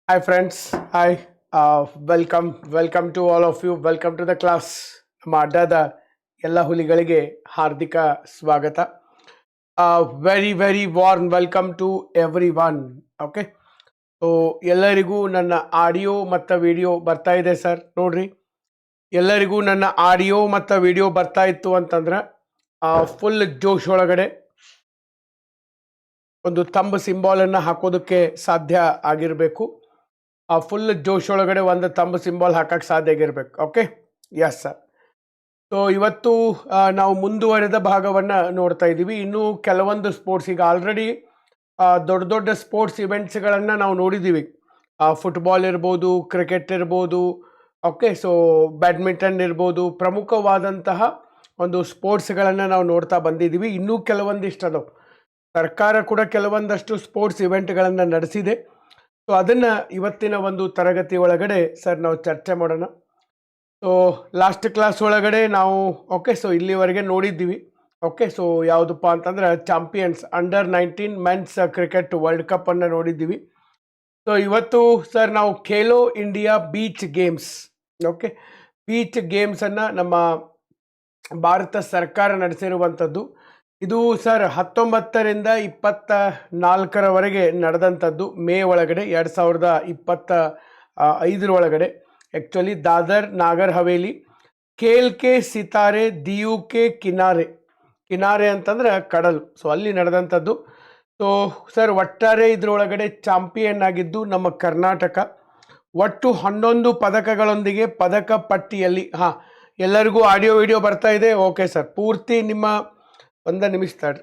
Hi friends, hi. Welcome to all of you. Welcome to the class. ನಮ್ಮ ಅಡ್ಡದ ಎಲ್ಲ ಹುಲಿಗಳಿಗೆ ಹಾರ್ದಿಕ ಸ್ವಾಗತ. Very warm welcome to everyone. Okay, so ಎಲ್ಲರಿಗೂ ನನ್ನ ಆಡಿಯೋ ಮತ್ತು ವಿಡಿಯೋ ಬರ್ತಾ ಇದೆ ಸರ್. ನೋಡ್ರಿ, ಎಲ್ಲರಿಗೂ ನನ್ನ ಆಡಿಯೋ ಮತ್ತು ವಿಡಿಯೋ ಬರ್ತಾ ಇತ್ತು ಅಂತಂದ್ರೆ ಫುಲ್ ಜೋಶ್ ಒಳಗಡೆ ಒಂದು ತಂಬ್ ಸಿಂಬಾಲನ್ನು ಹಾಕೋದಕ್ಕೆ ಸಾಧ್ಯ ಆಗಿರಬೇಕು. ಫುಲ್ ಜೋಶ್ ಒಳಗಡೆ ಒಂದು ತಂಬ್ ಸಿಂಬಾಲ್ ಹಾಕಕ್ಕೆ ಸಾಧ್ಯ ಆಗಿರ್ಬೇಕು. Okay, yes sir. ಸೊ ಇವತ್ತು ನಾವು ಮುಂದುವರೆದ ಭಾಗವನ್ನು ನೋಡ್ತಾ ಇದ್ದೀವಿ. ಇನ್ನೂ ಕೆಲವೊಂದು ಸ್ಪೋರ್ಟ್ಸ್, ಈಗ ಆಲ್ರೆಡಿ ದೊಡ್ಡ ದೊಡ್ಡ ಸ್ಪೋರ್ಟ್ಸ್ ಇವೆಂಟ್ಸ್ಗಳನ್ನು ನಾವು ನೋಡಿದ್ದೀವಿ. ಫುಟ್ಬಾಲ್ ಇರ್ಬೋದು, ಕ್ರಿಕೆಟ್ ಇರ್ಬೋದು, ಓಕೆ, ಸೊ ಬ್ಯಾಡ್ಮಿಂಟನ್ ಇರ್ಬೋದು, ಪ್ರಮುಖವಾದಂತಹ ಒಂದು ಸ್ಪೋರ್ಟ್ಸ್ಗಳನ್ನು ನಾವು ನೋಡ್ತಾ ಬಂದಿದ್ದೀವಿ. ಇನ್ನೂ ಕೆಲವೊಂದಿಷ್ಟು ಅದಾವೆ. ಸರ್ಕಾರ ಕೂಡ ಕೆಲವೊಂದಷ್ಟು ಸ್ಪೋರ್ಟ್ಸ್ ಇವೆಂಟ್ಗಳನ್ನು ನಡೆಸಿದೆ. ಸೊ ಅದನ್ನು ಇವತ್ತಿನ ಒಂದು ತರಗತಿ ಒಳಗಡೆ ಸರ್ ನಾವು ಚರ್ಚೆ ಮಾಡೋಣ. ಸೊ ಲಾಸ್ಟ್ ಕ್ಲಾಸ್ ಒಳಗಡೆ ನಾವು ಓಕೆ, ಸೊ ಇಲ್ಲಿವರೆಗೆ ನೋಡಿದ್ದೀವಿ. ಓಕೆ, ಸೊ ಯಾವುದಪ್ಪ ಅಂತಂದ್ರೆ champions under nineteen men's cricket world ಕಪ್ಪನ್ನು ನೋಡಿದ್ದೀವಿ. ಸೊ ಇವತ್ತು ಸರ್ ನಾವು Khelo India beach games, okay, beach ಗೇಮ್ಸನ್ನು ನಮ್ಮ ಭಾರತ ಸರ್ಕಾರ ನಡೆಸಿರುವಂಥದ್ದು. ಇದು ಸರ್ 19ರಿಂದ 24ರವರೆಗೆ ನಡೆದಂಥದ್ದು, ಮೇ ಒಳಗಡೆ 2025 ಒಳಗಡೆ. ಆ್ಯಕ್ಚುಲಿ ದಾದರ್ ನಾಗರ್ ಹವೇಲಿ, ಖೇಲ್ ಕೆ ಸಿತಾರೆ ದಿಯು ಕೆ ಕಿನಾರೆ ಅಂತಂದ್ರೆ ಕಡಲು, ಸೊ ಅಲ್ಲಿ ನಡೆದಂಥದ್ದು. ಸೊ ಸರ್ ಒಟ್ಟಾರೆ ಇದರೊಳಗಡೆ ಚಾಂಪಿಯನ್ ಆಗಿದ್ದು ನಮ್ಮ ಕರ್ನಾಟಕ. ಒಟ್ಟು 11 ಪದಕಗಳೊಂದಿಗೆ ಪದಕ ಪಟ್ಟಿಯಲ್ಲಿ ಎಲ್ಲರಿಗೂ ಆಡಿಯೋ ವಿಡಿಯೋ ಬರ್ತಾ ಇದೆ. ಓಕೆ ಸರ್, ಪೂರ್ತಿ ನಿಮ್ಮ ಒಂದು ನಿಮಿಷ ತಡ್ರಿ.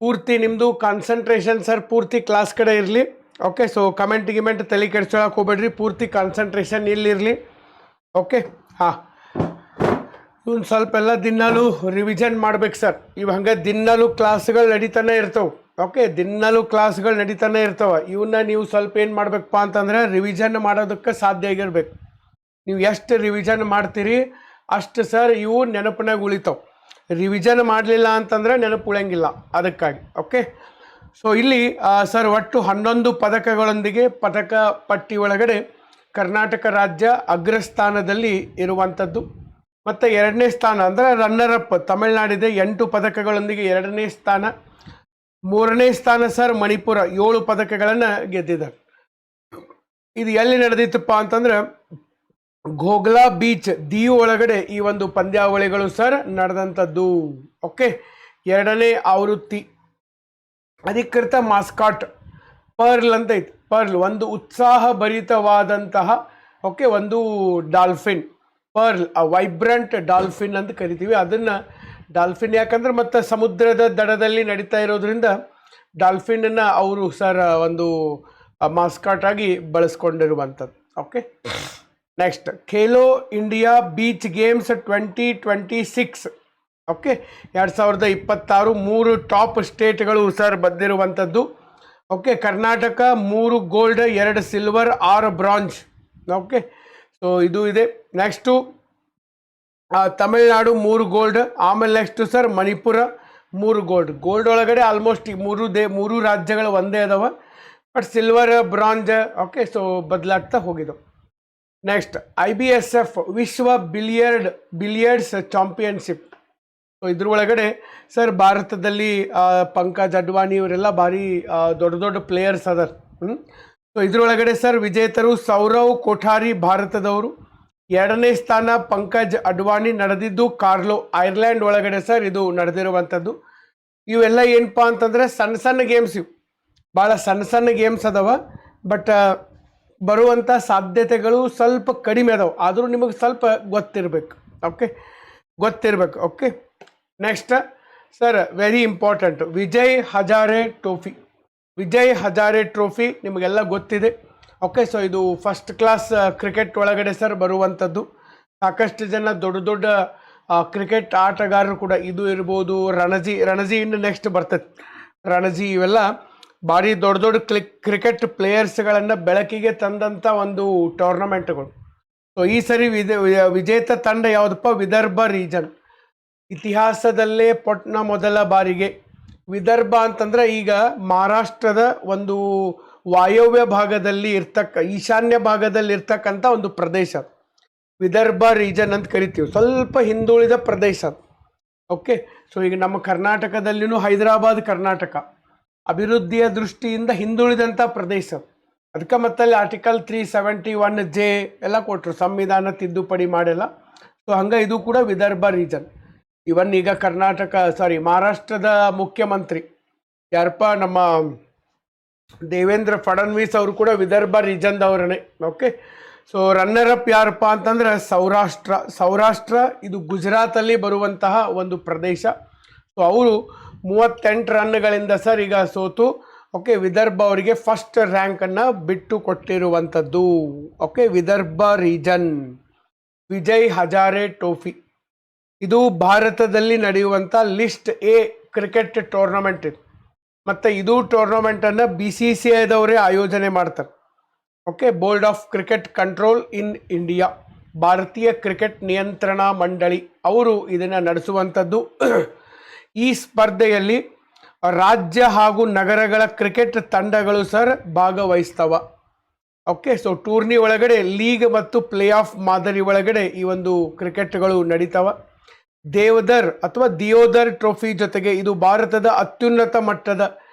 ಪೂರ್ತಿ ನಿಮ್ಮದು ಕಾನ್ಸಂಟ್ರೇಷನ್ ಸರ್ ಪೂರ್ತಿ ಕ್ಲಾಸ್ ಕಡೆ ಇರಲಿ. ಓಕೆ, ಸೊ ಗಿಮೆಂಟ್ ತಲೆ ಕೆಡ್ಸೋಳಕ್ಕೆ ಹೋಗ್ಬೇಡ್ರಿ, ಪೂರ್ತಿ ಕಾನ್ಸಂಟ್ರೇಷನ್ ಇಲ್ಲಿರಲಿ. ಓಕೆ, ಇವ್ನು ಸ್ವಲ್ಪ ಎಲ್ಲ ದಿನಾಲೂ ರಿವಿಷನ್ ಮಾಡ್ಬೇಕು ಸರ್. ಇವು ಹಂಗೆ ದಿನಾಲೂ ಕ್ಲಾಸ್ಗಳು ನಡೀತಾನೆ ಇರ್ತವೆ. ಓಕೆ, ದಿನಾಲೂ ಕ್ಲಾಸ್ಗಳು ನಡೀತಾನೆ ಇರ್ತವೆ. ಇವನ್ನ ನೀವು ಸ್ವಲ್ಪ ಏನು ಮಾಡಬೇಕಪ್ಪ ಅಂತಂದರೆ ರಿವಿಷನ್ ಮಾಡೋದಕ್ಕೆ ಸಾಧ್ಯ ಆಗಿರ್ಬೇಕು. ನೀವು ಎಷ್ಟು ರಿವಿಷನ್ ಮಾಡ್ತೀರಿ ಅಷ್ಟು ಸರ್ ಇವು ನೆನಪಿನಾಗ ಉಳಿತಾವೆ. ರಿವಿಷನ್ ಮಾಡಲಿಲ್ಲ ಅಂತಂದರೆ ನೆನಪು ಉಳಿಯಂಗಿಲ್ಲ, ಅದಕ್ಕಾಗಿ. ಓಕೆ, ಸೊ ಇಲ್ಲಿ ಸರ್ ಒಟ್ಟು 11 ಪದಕಗಳೊಂದಿಗೆ ಪದಕ ಪಟ್ಟಿ ಒಳಗಡೆ ಕರ್ನಾಟಕ ರಾಜ್ಯ ಅಗ್ರಸ್ಥಾನದಲ್ಲಿ ಇರುವಂಥದ್ದು. ಮತ್ತು 2ನೇ ಸ್ಥಾನ ಅಂದರೆ ರನ್ನರ್ ಅಪ್ ತಮಿಳುನಾಡಿದೆ 8 ಪದಕಗಳೊಂದಿಗೆ 2ನೇ ಸ್ಥಾನ. 3ನೇ ಸ್ಥಾನ ಸರ್ ಮಣಿಪುರ 7 ಪದಕಗಳನ್ನು ಗೆದ್ದಿದ್ದಾರೆ. ಇದು ಎಲ್ಲಿ ನಡೆದಿತ್ತಪ್ಪ ಅಂತಂದ್ರೆ ಘೋಗ್ಲಾ ಬೀಚ್ ದಿಯು ಒಳಗಡೆ ಈ ಒಂದು ಪಂದ್ಯಾವಳಿಗಳು ಸರ್ ನಡೆದಂಥದ್ದು. ಓಕೆ, 2ನೇ ಆವೃತ್ತಿ. ಅಧಿಕೃತ ಮಾಸ್ಕಾಟ್ ಪರ್ಲ್ ಅಂತ ಐತಿ. ಪರ್ಲ್ ಒಂದು ಉತ್ಸಾಹಭರಿತವಾದಂತಹ ಓಕೆ ಒಂದು ಡಾಲ್ಫಿನ್, ಪರ್ಲ್ ವೈಬ್ರೆಂಟ್ ಡಾಲ್ಫಿನ್ ಅಂತ ಕರಿತೀವಿ. ಅದನ್ನು ಡಾಲ್ಫಿನ್ ಯಾಕಂದ್ರೆ ಮತ್ತು ಸಮುದ್ರದ ದಡದಲ್ಲಿ ನಡೀತಾ ಇರೋದ್ರಿಂದ ಡಾಲ್ಫಿನನ್ನು ಅವರು ಸರ್ ಒಂದು ಮಾಸ್ಕಾಟ್ ಆಗಿ ಬಳಸ್ಕೊಂಡಿರುವಂಥದ್ದು. Okay, next Khelo India beach games 2026. Okay, 2026 3 top ಸ್ಟೇಟ್ಗಳು ಸರ್ ಬಂದಿರುವಂಥದ್ದು. Okay, Karnataka 3 gold 2 silver 6 bronze. Okay, so ಇದು ಇದೆ. Next Tamil Nadu 3 gold. ಆಮೇಲೆ ನೆಕ್ಸ್ಟು ಸರ್ ಮಣಿಪುರ 3 ಗೋಲ್ಡ್ ಒಳಗಡೆ ಆಲ್ಮೋಸ್ಟ್ ಈ 3 ರಾಜ್ಯಗಳು ಒಂದೇ ಅದಾವ, but silver bronze okay so ಬದಲಾಗ್ತಾ ಹೋಗಿದ್ದವು. ನೆಕ್ಸ್ಟ್ IBSF ವಿಶ್ವ ಬಿಲಿಯರ್ಡ್ಸ್ ಚಾಂಪಿಯನ್ಶಿಪ್. ಸೊ ಇದ್ರೊಳಗಡೆ ಸರ್ ಭಾರತದಲ್ಲಿ ಪಂಕಜ್ ಅಡ್ವಾಣಿ ಇವರೆಲ್ಲ ಭಾರಿ ದೊಡ್ಡ ಪ್ಲೇಯರ್ಸ್ ಅದಾರ. ಸೊ ಇದ್ರೊಳಗಡೆ ಸರ್ ವಿಜೇತರು ಸೌರವ್ ಕೋಠಾರಿ ಭಾರತದವರು. 2ನೇ ಸ್ಥಾನ ಪಂಕಜ್ ಅಡ್ವಾಣಿ. ನಡೆದಿದ್ದು ಕಾರ್ಲೋ ಐರ್ಲ್ಯಾಂಡ್ ಒಳಗಡೆ ಸರ್ ಇದು ನಡೆದಿರುವಂಥದ್ದು. ಇವೆಲ್ಲ ಏನಪ್ಪ ಅಂತಂದರೆ ಸಣ್ಣ ಗೇಮ್ಸ್, ಇವು ಭಾಳ ಸಣ್ಣ ಗೇಮ್ಸ್ ಅದಾವ, ಬಟ್ ಬರುವಂಥ ಸಾಧ್ಯತೆಗಳು ಸ್ವಲ್ಪ ಕಡಿಮೆ ಅದಾವೆ. ಆದರೂ ನಿಮಗೆ ಸ್ವಲ್ಪ ಗೊತ್ತಿರಬೇಕು. Okay, next sir very important Vijay Hazare trophy ನಿಮಗೆಲ್ಲ ಗೊತ್ತಿದೆ. ಓಕೆ, ಸೊ ಇದು ಫಸ್ಟ್ ಕ್ಲಾಸ್ ಕ್ರಿಕೆಟ್ ಒಳಗಡೆ ಸರ್ ಬರುವಂಥದ್ದು. ಸಾಕಷ್ಟು ಜನ ದೊಡ್ಡ ಕ್ರಿಕೆಟ್ ಆಟಗಾರರು ಕೂಡ ಇದು ಇರ್ಬೋದು. ರಣಜಿ ಇನ್ನು ನೆಕ್ಸ್ಟ್ ಬರ್ತದೆ. ರಣಜಿ ಇವೆಲ್ಲ ಭಾರಿ ದೊಡ್ಡ ಕ್ರಿಕೆಟ್ ಪ್ಲೇಯರ್ಸ್ಗಳನ್ನು ಬೆಳಕಿಗೆ ತಂದಂಥ ಒಂದು ಟೂರ್ನಮೆಂಟ್ಗಳು. ಸೊ ಈ ಸರಿ ವಿಜೇತ ತಂಡ ಯಾವುದಪ್ಪ? ವಿದರ್ಭ ರೀಜನ್. ಇತಿಹಾಸದಲ್ಲೇ ಮೊದಲ ಬಾರಿಗೆ ವಿದರ್ಭ ಅಂತಂದ್ರೆ ಈಗ ಮಹಾರಾಷ್ಟ್ರದ ಒಂದು ವಾಯವ್ಯ ಭಾಗದಲ್ಲಿ ಈಶಾನ್ಯ ಭಾಗದಲ್ಲಿ ಇರ್ತಕ್ಕಂಥ ಒಂದು ಪ್ರದೇಶ, ವಿದರ್ಭ ರೀಜನ್ ಅಂತ ಕರಿತೀವಿ. ಸ್ವಲ್ಪ ಹಿಂದುಳಿದ ಪ್ರದೇಶ. ಓಕೆ, ಸೊ ಈಗ ನಮ್ಮ ಕರ್ನಾಟಕದಲ್ಲಿನೂ ಹೈದರಾಬಾದ್ ಕರ್ನಾಟಕ ಅಭಿವೃದ್ಧಿಯ ದೃಷ್ಟಿಯಿಂದ ಹಿಂದುಳಿದಂಥ ಪ್ರದೇಶ. ಅದಕ್ಕೆ ಮತ್ತಲ್ಲಿ ಆರ್ಟಿಕಲ್ 371J ಎಲ್ಲ ಕೊಟ್ಟರು, ಸಂವಿಧಾನ ತಿದ್ದುಪಡಿ ಮಾಡಿಲ್ಲ. ಸೊ ಹಂಗೆ ಇದು ಕೂಡ ವಿದರ್ಭ ರೀಜನ್. ಇವನ್ ಈಗ ಮಹಾರಾಷ್ಟ್ರದ ಮುಖ್ಯಮಂತ್ರಿ ಯಾರಪ್ಪ, ನಮ್ಮ ದೇವೇಂದ್ರ ಫಡನ್ವೀಸ್ ಅವರು ಕೂಡ ವಿದರ್ಭ ರೀಜನ್ದವರೇ. ಓಕೆ, ಸೊ ರನ್ನರ್ ಅಪ್ ಯಾರಪ್ಪ ಅಂತಂದ್ರೆ ಸೌರಾಷ್ಟ್ರ ಇದು ಗುಜರಾತಲ್ಲಿ ಬರುವಂತಹ ಒಂದು ಪ್ರದೇಶ. ಸೊ ಅವರು 38 ರನ್ಗಳಿಂದ ಸರ್ ಈಗ ಸೋತು, ಓಕೆ, ವಿದರ್ಭ ಅವರಿಗೆ ಫಸ್ಟ್ ರ್ಯಾಂಕನ್ನು ಬಿಟ್ಟು ಕೊಟ್ಟಿರುವಂಥದ್ದು. Okay, Vidarbha region Vijay Hazare trophy ಇದು ಭಾರತದಲ್ಲಿ ನಡೆಯುವಂಥ ಲಿಸ್ಟ್ ಎ ಕ್ರಿಕೆಟ್ ಟೂರ್ನಮೆಂಟ್ ಇದು. ಮತ್ತು ಇದು ಟೂರ್ನಮೆಂಟನ್ನು BCCIದವರೇ ಆಯೋಜನೆ ಮಾಡ್ತಾರೆ. Okay, board of cricket control in India, ಭಾರತೀಯ ಕ್ರಿಕೆಟ್ ನಿಯಂತ್ರಣಾ ಮಂಡಳಿ ಅವರು ಇದನ್ನು ನಡೆಸುವಂಥದ್ದು. ಈ ಸ್ಪರ್ಧೆಯಲ್ಲಿ ರಾಜ್ಯ ಹಾಗೂ ನಗರಗಳ ಕ್ರಿಕೆಟ್ ತಂಡಗಳು ಸರ್ ಭಾಗವಹಿಸ್ತವ. ಓಕೆ, ಸೊ ಟೂರ್ನಿ ಒಳಗಡೆ ಲೀಗ್ ಮತ್ತು ಪ್ಲೇ ಆಫ್ ಮಾದರಿ ಒಳಗಡೆ ಈ ಒಂದು ಕ್ರಿಕೆಟ್ಗಳು ನಡೀತವ. ದೇವಧರ್ ಅಥವಾ ದಿಯೋದರ್ ಟ್ರೋಫಿ ಜೊತೆಗೆ ಇದು ಭಾರತದ ಅತ್ಯುನ್ನತ ಮಟ್ಟದ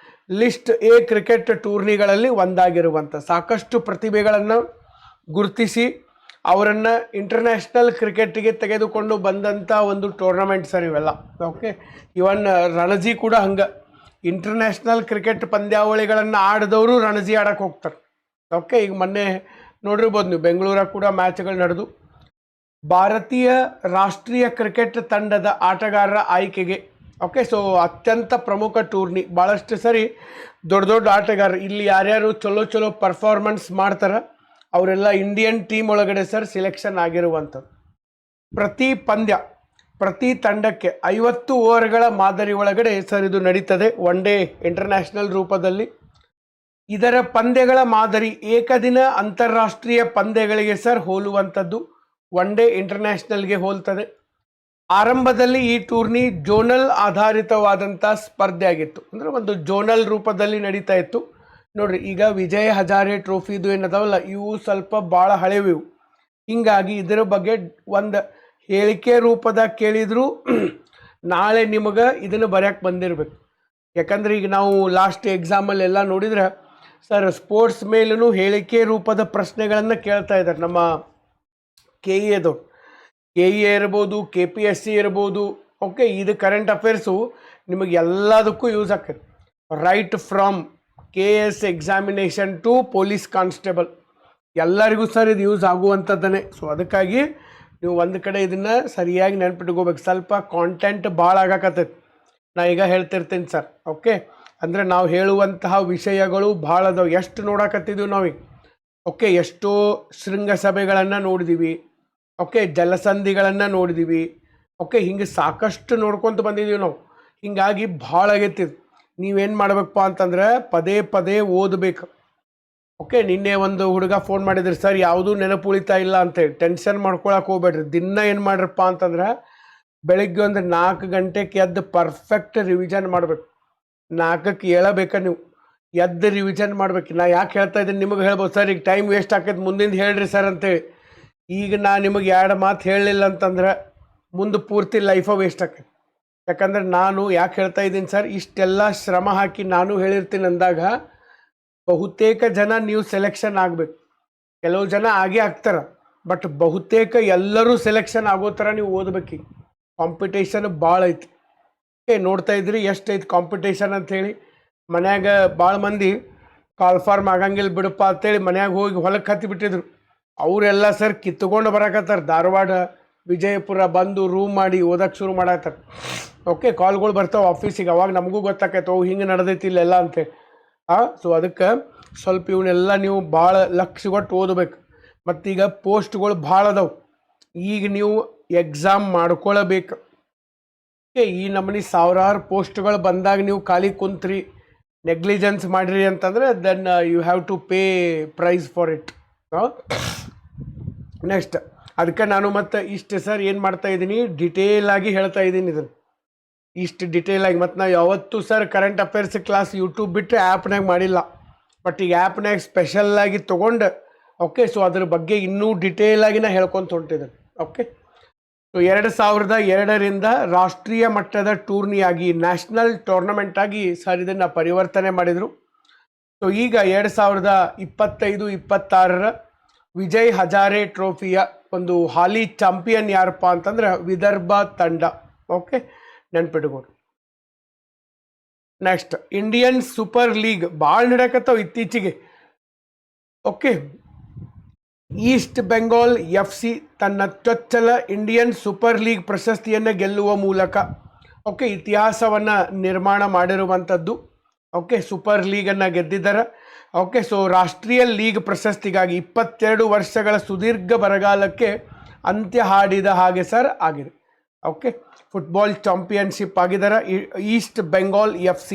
ಲಿಸ್ಟ್ ಎ ಕ್ರಿಕೆಟ್ ಟೂರ್ನಿಗಳಲ್ಲಿ ಒಂದಾಗಿರುವಂಥ ಸಾಕಷ್ಟು ಪ್ರತಿಭೆಗಳನ್ನು ಗುರುತಿಸಿ ಅವರನ್ನು ಇಂಟರ್ನ್ಯಾಷನಲ್ ಕ್ರಿಕೆಟ್ಗೆ ತೆಗೆದುಕೊಂಡು ಬಂದಂಥ ಒಂದು ಟೂರ್ನಮೆಂಟ್ ಸರ್ ಇವೆಲ್ಲ. ಓಕೆ, ಇವನ್ ರಣಜಿ ಕೂಡ ಹಂಗೆ ಇಂಟರ್ನ್ಯಾಷನಲ್ ಕ್ರಿಕೆಟ್ ಪಂದ್ಯಾವಳಿಗಳನ್ನು ಆಡಿದವರು ರಣಜಿ ಆಡಕ್ಕೆ ಹೋಗ್ತಾರೆ. ಓಕೆ, ಈಗ ಮೊನ್ನೆ ನೋಡಿರ್ಬೋದು ನೀವು, ಬೆಂಗಳೂರಾಗ ಕೂಡ ಮ್ಯಾಚ್ಗಳು ನಡೆದು ಭಾರತೀಯ ರಾಷ್ಟ್ರೀಯ ಕ್ರಿಕೆಟ್ ತಂಡದ ಆಟಗಾರರ ಆಯ್ಕೆಗೆ. ಓಕೆ, ಸೊ ಅತ್ಯಂತ ಪ್ರಮುಖ ಟೂರ್ನಿ, ಭಾಳಷ್ಟು ಸರಿ ದೊಡ್ಡ ದೊಡ್ಡ ಆಟಗಾರರು ಇಲ್ಲಿ ಯಾರ್ಯಾರು ಚಲೋ ಪರ್ಫಾರ್ಮೆನ್ಸ್ ಮಾಡ್ತಾರೆ ಅವರೆಲ್ಲ ಇಂಡಿಯನ್ ಟೀಮ್ ಒಳಗಡೆ ಸರ್ ಸಿಲೆಕ್ಷನ್ ಆಗಿರುವಂಥದ್ದು. ಪ್ರತಿ ತಂಡಕ್ಕೆ 50 ಓವರ್ಗಳ ಮಾದರಿ ಒಳಗಡೆ ಸರ್ ಇದು ನಡೀತದೆ, ಒನ್ ಡೇ ಇಂಟರ್ನ್ಯಾಷನಲ್ ರೂಪದಲ್ಲಿ. ಇದರ ಪಂದ್ಯಗಳ ಮಾದರಿ ಏಕದಿನ ಅಂತಾರಾಷ್ಟ್ರೀಯ ಪಂದ್ಯಗಳಿಗೆ ಸರ್ ಹೋಲುವಂಥದ್ದು, ಒನ್ ಡೇ ಇಂಟರ್ನ್ಯಾಷನಲ್ಗೆ ಹೋಲ್ತದೆ. ಆರಂಭದಲ್ಲಿ ಈ ಟೂರ್ನಿ ಜೋನಲ್ ಆಧಾರಿತವಾದಂಥ ಸ್ಪರ್ಧೆ ಆಗಿತ್ತು, ಅಂದರೆ ಒಂದು ಜೋನಲ್ ರೂಪದಲ್ಲಿ ನಡೀತಾ ಇತ್ತು. ನೋಡ್ರಿ, ಈಗ ವಿಜಯ್ ಹಜಾರೆ ಟ್ರೋಫಿ ಇದು ಏನದಾವಲ್ಲ ಇವು ಸ್ವಲ್ಪ ಭಾಳ ಹಳೆವು. ಹೀಗಾಗಿ ಇದರ ಬಗ್ಗೆ ಒಂದು ಹೇಳಿಕೆ ರೂಪದ ಕೇಳಿದ್ರು ನಾಳೆ ನಿಮಗೆ ಇದನ್ನು ಬರೆಯೋಕ್ಕೆ ಬಂದಿರಬೇಕು. ಯಾಕಂದರೆ ಈಗ ನಾವು ಲಾಸ್ಟ್ ಎಕ್ಸಾಮಲ್ಲೆಲ್ಲ ನೋಡಿದ್ರೆ ಸರ್ ಸ್ಪೋರ್ಟ್ಸ್ ಮೇಲೂ ಹೇಳಿಕೆ ರೂಪದ ಪ್ರಶ್ನೆಗಳನ್ನು ಕೇಳ್ತಾ ಇದ್ದಾರೆ. ನಮ್ಮ KEAದವ್ರು, KEA ಇರ್ಬೋದು, KPSC ಇರ್ಬೋದು. ಓಕೆ, ಇದು ಕರೆಂಟ್ ಅಫೇರ್ಸು ನಿಮಗೆ ಎಲ್ಲದಕ್ಕೂ ಯೂಸ್ ಆಗ್ತದೆ. Right from KS examination to police constable ಎಲ್ಲರಿಗೂ ಸರ್ ಇದು ಯೂಸ್ ಆಗುವಂಥದ್ದನ್ನೇ. ಸೊ ಅದಕ್ಕಾಗಿ ನೀವು ಒಂದು ಕಡೆ ಇದನ್ನು ಸರಿಯಾಗಿ ನೆನ್ಪಿಟ್ಕೋಬೇಕು. ಸ್ವಲ್ಪ ಕಾಂಟೆಂಟ್ ಭಾಳ ಆಗಾಕತ್ತೈತಿ, ನಾ ಈಗ ಹೇಳ್ತಿರ್ತೀನಿ ಸರ್. ಓಕೆ, ಅಂದರೆ ನಾವು ಹೇಳುವಂತಹ ವಿಷಯಗಳು ಭಾಳ ಅದಾವೆ. ಎಷ್ಟು ನೋಡಕತ್ತಿದ್ದೀವಿ ನಾವೀಗ. ಓಕೆ, ಎಷ್ಟೋ ಶೃಂಗಸಭೆಗಳನ್ನು ನೋಡಿದ್ದೀವಿ. ಓಕೆ, ಜಲಸಂಧಿಗಳನ್ನು ನೋಡಿದ್ದೀವಿ. ಓಕೆ, ಹಿಂಗೆ ಸಾಕಷ್ಟು ನೋಡ್ಕೊತ ಬಂದಿದ್ದೀವಿ ನಾವು. ಹೀಗಾಗಿ ಭಾಳ ಆಗೈತಿ. ನೀವೇನು ಮಾಡ್ಬೇಕಪ್ಪ ಅಂತಂದ್ರೆ ಪದೇ ಓದಬೇಕು. ಓಕೆ, ನಿನ್ನೆ ಒಂದು ಹುಡುಗ ಫೋನ್ ಮಾಡಿದ್ರಿ, ಸರ್ ಯಾವುದೂ ನೆನಪು ಉಳಿತಾ ಇಲ್ಲ ಅಂತೇಳಿ. ಟೆನ್ಷನ್ ಮಾಡ್ಕೊಳಕ್ಕೆ ಹೋಗ್ಬೇಡ್ರಿ. ದಿನ ಏನು ಮಾಡ್ರಪ್ಪ ಅಂತಂದ್ರೆ ಬೆಳಿಗ್ಗೆ ಒಂದು 4 ಗಂಟೆಗೆ ಎದ್ದು ಪರ್ಫೆಕ್ಟ್ ರಿವಿಷನ್ ಮಾಡಬೇಕು. 4ಕ್ಕೆ ಏಳಬೇಕಾ ನೀವು, ಎದ್ದು ರಿವಿಷನ್ ಮಾಡ್ಬೇಕು. ನಾ ಯಾಕೆ ಹೇಳ್ತಾ ಇದ್ದೀನಿ ನಿಮಗೆ ಹೇಳ್ಬೋದು, ಸರ್ ಈಗ ಟೈಮ್ ವೇಸ್ಟ್ ಆಕೈತೆ ಮುಂದಿಂದ ಹೇಳ್ರಿ ಸರ್ ಅಂತೇಳಿ. ಈಗ ನಾ ನಿಮಗೆ 2 ಮಾತು ಹೇಳಲಿಲ್ಲ ಅಂತಂದ್ರೆ ಮುಂದೆ ಪೂರ್ತಿ ಲೈಫ ವೇಸ್ಟ್ ಆಕೈತೆ. ಯಾಕಂದ್ರೆ ನಾನು ಯಾಕೆ ಹೇಳ್ತಾ ಇದ್ದೀನಿ ಸರ್, ಇಷ್ಟೆಲ್ಲ ಶ್ರಮ ಹಾಕಿ ನಾನು ಹೇಳಿರ್ತೀನಿ ಅಂದಾಗ ಬಹುತೇಕ ಜನ ನೀವು ಸೆಲೆಕ್ಷನ್ ಆಗಬೇಕು. ಕೆಲವು ಜನ ಆಗೇ ಆಗ್ತಾರೆ, ಬಟ್ ಬಹುತೇಕ ಎಲ್ಲರೂ ಸೆಲೆಕ್ಷನ್ ಆಗೋ ಥರ ನೀವು ಓದಬೇಕು. ಕಾಂಪಿಟೇಷನ್ ಭಾಳ ಐತಿ. ನೋಡ್ತಾ ಇದ್ರಿ ಎಷ್ಟೈತಿ ಕಾಂಪಿಟೇಷನ್ ಅಂಥೇಳಿ. ಮನ್ಯಾಗ ಭಾಳ ಮಂದಿ ಕಾಲ್ಫಾರ್ಮ್ ಆಗಂಗಿಲ್ಲ ಬಿಡಪ್ಪ ಅಂತೇಳಿ ಮನ್ಯಾಗ ಹೋಗಿ ಹೊಲಕ್ಕೆ ಹತ್ತಿಬಿಟ್ಟಿದ್ರು. ಅವರೆಲ್ಲ ಸರ್ ಕಿತ್ಕೊಂಡು ಬರಕತ್ತಾರೆ. ಧಾರವಾಡ, ವಿಜಯಪುರ ಬಂದು ರೂಮ್ ಮಾಡಿ ಓದಕ್ಕೆ ಶುರು ಮಾಡತ್ತಾರೆ. ಓಕೆ, ಕಾಲ್ಗಳು ಬರ್ತಾವೆ ಆಫೀಸಿಗೆ. ಅವಾಗ ನಮಗೂ ಗೊತ್ತಾಕೈತೆ, ಹಿಂಗೆ ನಡೆದೈತಿ ಇಲ್ಲೆಲ್ಲ ಅಂತೇಳಿ. ಸೊ ಅದಕ್ಕೆ ಸ್ವಲ್ಪ ಇವನ್ನೆಲ್ಲ ನೀವು ಭಾಳ ಲಕ್ಷ ಕೊಟ್ಟು ಓದಬೇಕು. ಮತ್ತೀಗ ಪೋಸ್ಟ್ಗಳು ಭಾಳ ಅದಾವೆ. ಈಗ ನೀವು ಎಕ್ಸಾಮ್ ಮಾಡ್ಕೊಳ್ಳಬೇಕು. ಓಕೆ, ಈ ನಮೂನಿ ಸಾವಿರಾರು ಪೋಸ್ಟ್ಗಳು ಬಂದಾಗ ನೀವು ಖಾಲಿ ಕುಂತ್ರಿ, ನೆಗ್ಲಿಜೆನ್ಸ್ ಮಾಡಿರಿ ಅಂತಂದರೆ then you have to pay price for it. Next ಅದಕ್ಕೆ ನಾನು ಮತ್ತೆ ಇಷ್ಟು ಸರ್ ಏನು ಮಾಡ್ತಾ ಇದ್ದೀನಿ, ಡಿಟೇಲ್ ಆಗಿ ಹೇಳ್ತಾ ಇದ್ದೀನಿ ಇದನ್ನು, ಇಷ್ಟು ಡಿಟೇಲ್ ಆಗಿ. ಮತ್ತು ನಾವು ಯಾವತ್ತೂ sir current affairs class YouTube ಬಿಟ್ಟರೆ ಆ್ಯಪ್ನಾಗ ಮಾಡಿಲ್ಲ, ಬಟ್ ಈಗ ಆ್ಯಪ್ನಾಗ ಸ್ಪೆಷಲ್ಲಾಗಿ ತೊಗೊಂಡು ಓಕೆ. ಸೊ ಅದ್ರ ಬಗ್ಗೆ ಇನ್ನೂ ಡಿಟೇಲ್ ಆಗಿ ನಾ ಹೇಳ್ಕೊತ ಹೊಂಟಿದ್ದೇನೆ ಓಕೆ. ಸೊ 2002ರಿಂದ ರಾಷ್ಟ್ರೀಯ ಮಟ್ಟದ ಟೂರ್ನಿಯಾಗಿ ನ್ಯಾಷನಲ್ ಟೂರ್ನಮೆಂಟ್ ಆಗಿ ಸರ್ ಇದನ್ನು ಪರಿವರ್ತನೆ ಮಾಡಿದರು. ಸೊ ಈಗ 2025-26ರ ವಿಜಯ್ ಹಜಾರೆ ಟ್ರೋಫಿಯ ಒಂದು ಹಾಲಿ ಚಾಂಪಿಯನ್ ಯಾರಪ್ಪ ಅಂತಂದ್ರೆ ವಿದರ್ಭ ತಂಡ ಓಕೆ, ನೆನ್ಪಿಟ್ಕೊಡ್ರಿ. ನೆಕ್ಸ್ಟ್ ಇಂಡಿಯನ್ ಸೂಪರ್ ಲೀಗ್ ಭಾಳ ನಡಕತ್ತಾವ ಇತ್ತೀಚೆಗೆ ಓಕೆ. ಈಸ್ಟ್ ಬೆಂಗಾಲ್ FC ತನ್ನ ಚೊಚ್ಚಲ ಇಂಡಿಯನ್ ಸೂಪರ್ ಲೀಗ್ ಪ್ರಶಸ್ತಿಯನ್ನು ಗೆಲ್ಲುವ ಮೂಲಕ ಓಕೆ ಇತಿಹಾಸವನ್ನು ನಿರ್ಮಾಣ ಮಾಡಿರುವಂಥದ್ದು ಓಕೆ. ಸೂಪರ್ ಲೀಗನ್ನು ಗೆದ್ದಿದ್ದಾರೆ ಓಕೆ. ಸೊ ರಾಷ್ಟ್ರೀಯ ಲೀಗ್ ಪ್ರಶಸ್ತಿಗಾಗಿ 22 ವರ್ಷಗಳ ಸುದೀರ್ಘ ಬರಗಾಲಕ್ಕೆ ಅಂತ್ಯ ಹಾಡಿದ ಹಾಗೆ ಸರ್ ಆಗಿದೆ ಓಕೆ. ಫುಟ್ಬಾಲ್ ಚಾಂಪಿಯನ್ಶಿಪ್ ಆಗಿದ್ದಾರೆ East Bengal FC.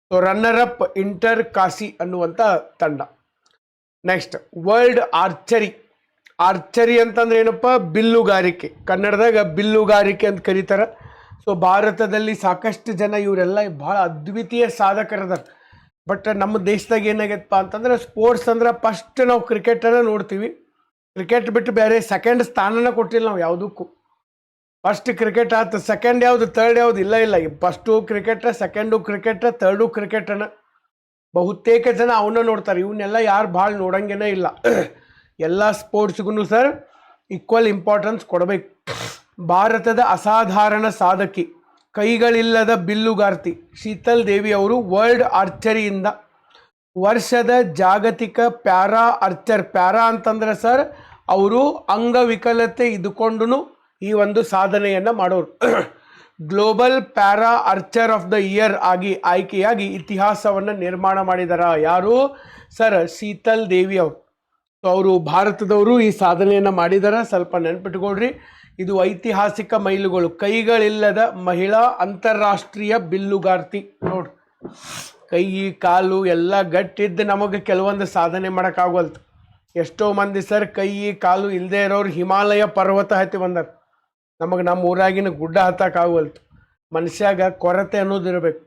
So runner up inter Kashi ಅನ್ನುವಂಥ ತಂಡ. ನೆಕ್ಸ್ಟ್ ವರ್ಲ್ಡ್ ಆರ್ಚರಿ ಅಂತಂದ್ರೆ ಏನಪ್ಪ, ಬಿಲ್ಲುಗಾರಿಕೆ, ಕನ್ನಡದಾಗ ಬಿಲ್ಲುಗಾರಿಕೆ ಅಂತ ಕರೀತಾರೆ. ಸೊ ಭಾರತದಲ್ಲಿ ಸಾಕಷ್ಟು ಜನ ಇವರೆಲ್ಲ ಭಾಳ ಅದ್ವಿತೀಯ ಸಾಧಕರದಾರ. ಬಟ್ ನಮ್ಮ ದೇಶದಾಗ ಏನಾಗೈತಪ್ಪ ಅಂತಂದ್ರೆ ಸ್ಪೋರ್ಟ್ಸ್ ಅಂದ್ರೆ ಫಸ್ಟ್ ನಾವು ಕ್ರಿಕೆಟನ್ನು ನೋಡ್ತೀವಿ, ಕ್ರಿಕೆಟ್ ಬಿಟ್ಟು ಬೇರೆ ಸೆಕೆಂಡ್ ಸ್ಥಾನನ ಕೊಟ್ಟಿಲ್ಲ ನಾವು ಯಾವುದಕ್ಕೂ. ಫಸ್ಟ್ ಕ್ರಿಕೆಟ್ ಆಯ್ತು, ಸೆಕೆಂಡ್ ಯಾವುದು ಥರ್ಡ್ ಯಾವುದು ಇಲ್ಲ. First cricket, second cricket, third ಕ್ರಿಕೆಟನ್ನು ಬಹುತೇಕ ಜನ ಅವನ್ನ ನೋಡ್ತಾರೆ. ಇವನ್ನೆಲ್ಲ ಯಾರು ಭಾಳ ನೋಡಂಗೇನೇ ಇಲ್ಲ. ಎಲ್ಲ ಸ್ಪೋರ್ಟ್ಸ್ಗೂ ಸರ್ ಈಕ್ವಲ್ ಇಂಪಾರ್ಟೆನ್ಸ್ ಕೊಡಬೇಕು. ಭಾರತದ ಅಸಾಧಾರಣ ಸಾಧಕಿ, ಕೈಗಳಿಲ್ಲದ ಬಿಲ್ಲುಗಾರ್ತಿ ಶೀತಲ್ ದೇವಿ ಅವರು ವರ್ಲ್ಡ್ ಆರ್ಚರಿಯಿಂದ ವರ್ಷದ ಜಾಗತಿಕ ಪ್ಯಾರಾ ಆರ್ಚರ್, ಪ್ಯಾರಾ ಅಂತಂದ್ರೆ ಸರ್ ಅವರು ಅಂಗವಿಕಲತೆ ಇದ್ದುಕೊಂಡು ಈ ಒಂದು ಸಾಧನೆಯನ್ನು ಮಾಡೋರು. Global para archer of the year ಆಗಿ ಆಯ್ಕೆಯಾಗಿ ಇತಿಹಾಸವನ್ನು ನಿರ್ಮಾಣ ಮಾಡಿದಾರ. ಯಾರು ಸರ್? ಶೀತಲ್ ದೇವಿ ಅವರು. ಸೊ ಅವರು ಭಾರತದವರು ಈ ಸಾಧನೆಯನ್ನು ಮಾಡಿದಾರ, ಸ್ವಲ್ಪ ನೆನ್ಪಿಟ್ಕೊಳ್ರಿ. ಇದು ಐತಿಹಾಸಿಕ ಮೈಲುಗಳು. ಕೈಗಳಿಲ್ಲದ ಮಹಿಳಾ ಅಂತಾರಾಷ್ಟ್ರೀಯ ಬಿಲ್ಲುಗಾರ್ತಿ. ನೋಡ್ರಿ, ಕೈ ಕಾಲು ಎಲ್ಲ ಗಟ್ಟಿದ್ದು ನಮಗೆ ಕೆಲವೊಂದು ಸಾಧನೆ ಮಾಡೋಕ್ಕಾಗಲ್ತು. ಎಷ್ಟೋ ಮಂದಿ ಸರ್ ಕೈ ಕಾಲು ಇಲ್ಲದೆ ಇರೋರು ಹಿಮಾಲಯ ಪರ್ವತ ಹತ್ತಿ ಬಂದಾರ. ನಮಗೆ ನಮ್ಮ ಊರಾಗಿನ ಗುಡ್ಡ ಹತ್ತಕ್ಕಾಗಲ್ತು. ಮನುಷ್ಯಾಗ ಕೊರತೆ ಅನ್ನೋದಿರಬೇಕು.